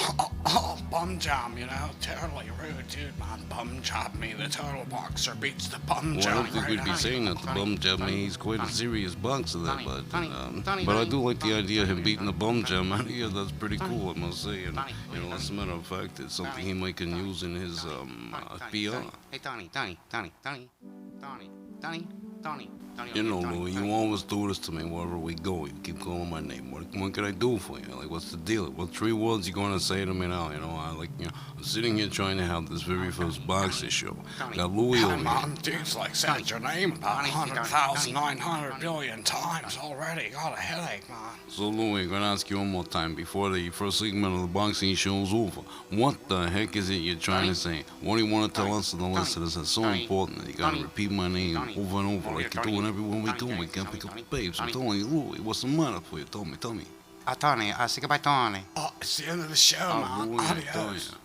Bum jam, you know, totally rude, dude, man. Bum jab me, the total boxer beats the bum Well, jam. I don't think we'd be saying that the Bum Jab Me. He's quite a serious boxer there, but I do like the idea of him beating the Bum Jam out of you. That's pretty cool, I must say. And, you know, as a matter of fact, it's something he might can use in his PR. Hey, Tony. You know, Louie, you always do this to me wherever we go. You keep calling my name. What can I do for you? Like, what's the deal? What 3 words you gonna say to me now? You know, I'm sitting here trying to have this very first boxing show. Got Louie over here. Man, dude's, like, said your name about 100,900 billion times already. Got a headache, man. So, Louie, I'm gonna ask you one more time before the first segment of the boxing show's over. What the heck is it you're trying to say? What do you want to tell us and the listeners that's so important that you gotta repeat my name over and over like you're doing everywhere we go? We can't pick up the babes. I'm telling you, Louie, what's the matter for you? Tell me. Tony, say goodbye, Tony. Oh, it's the end of the show, man. Louie, I tell Adios. you.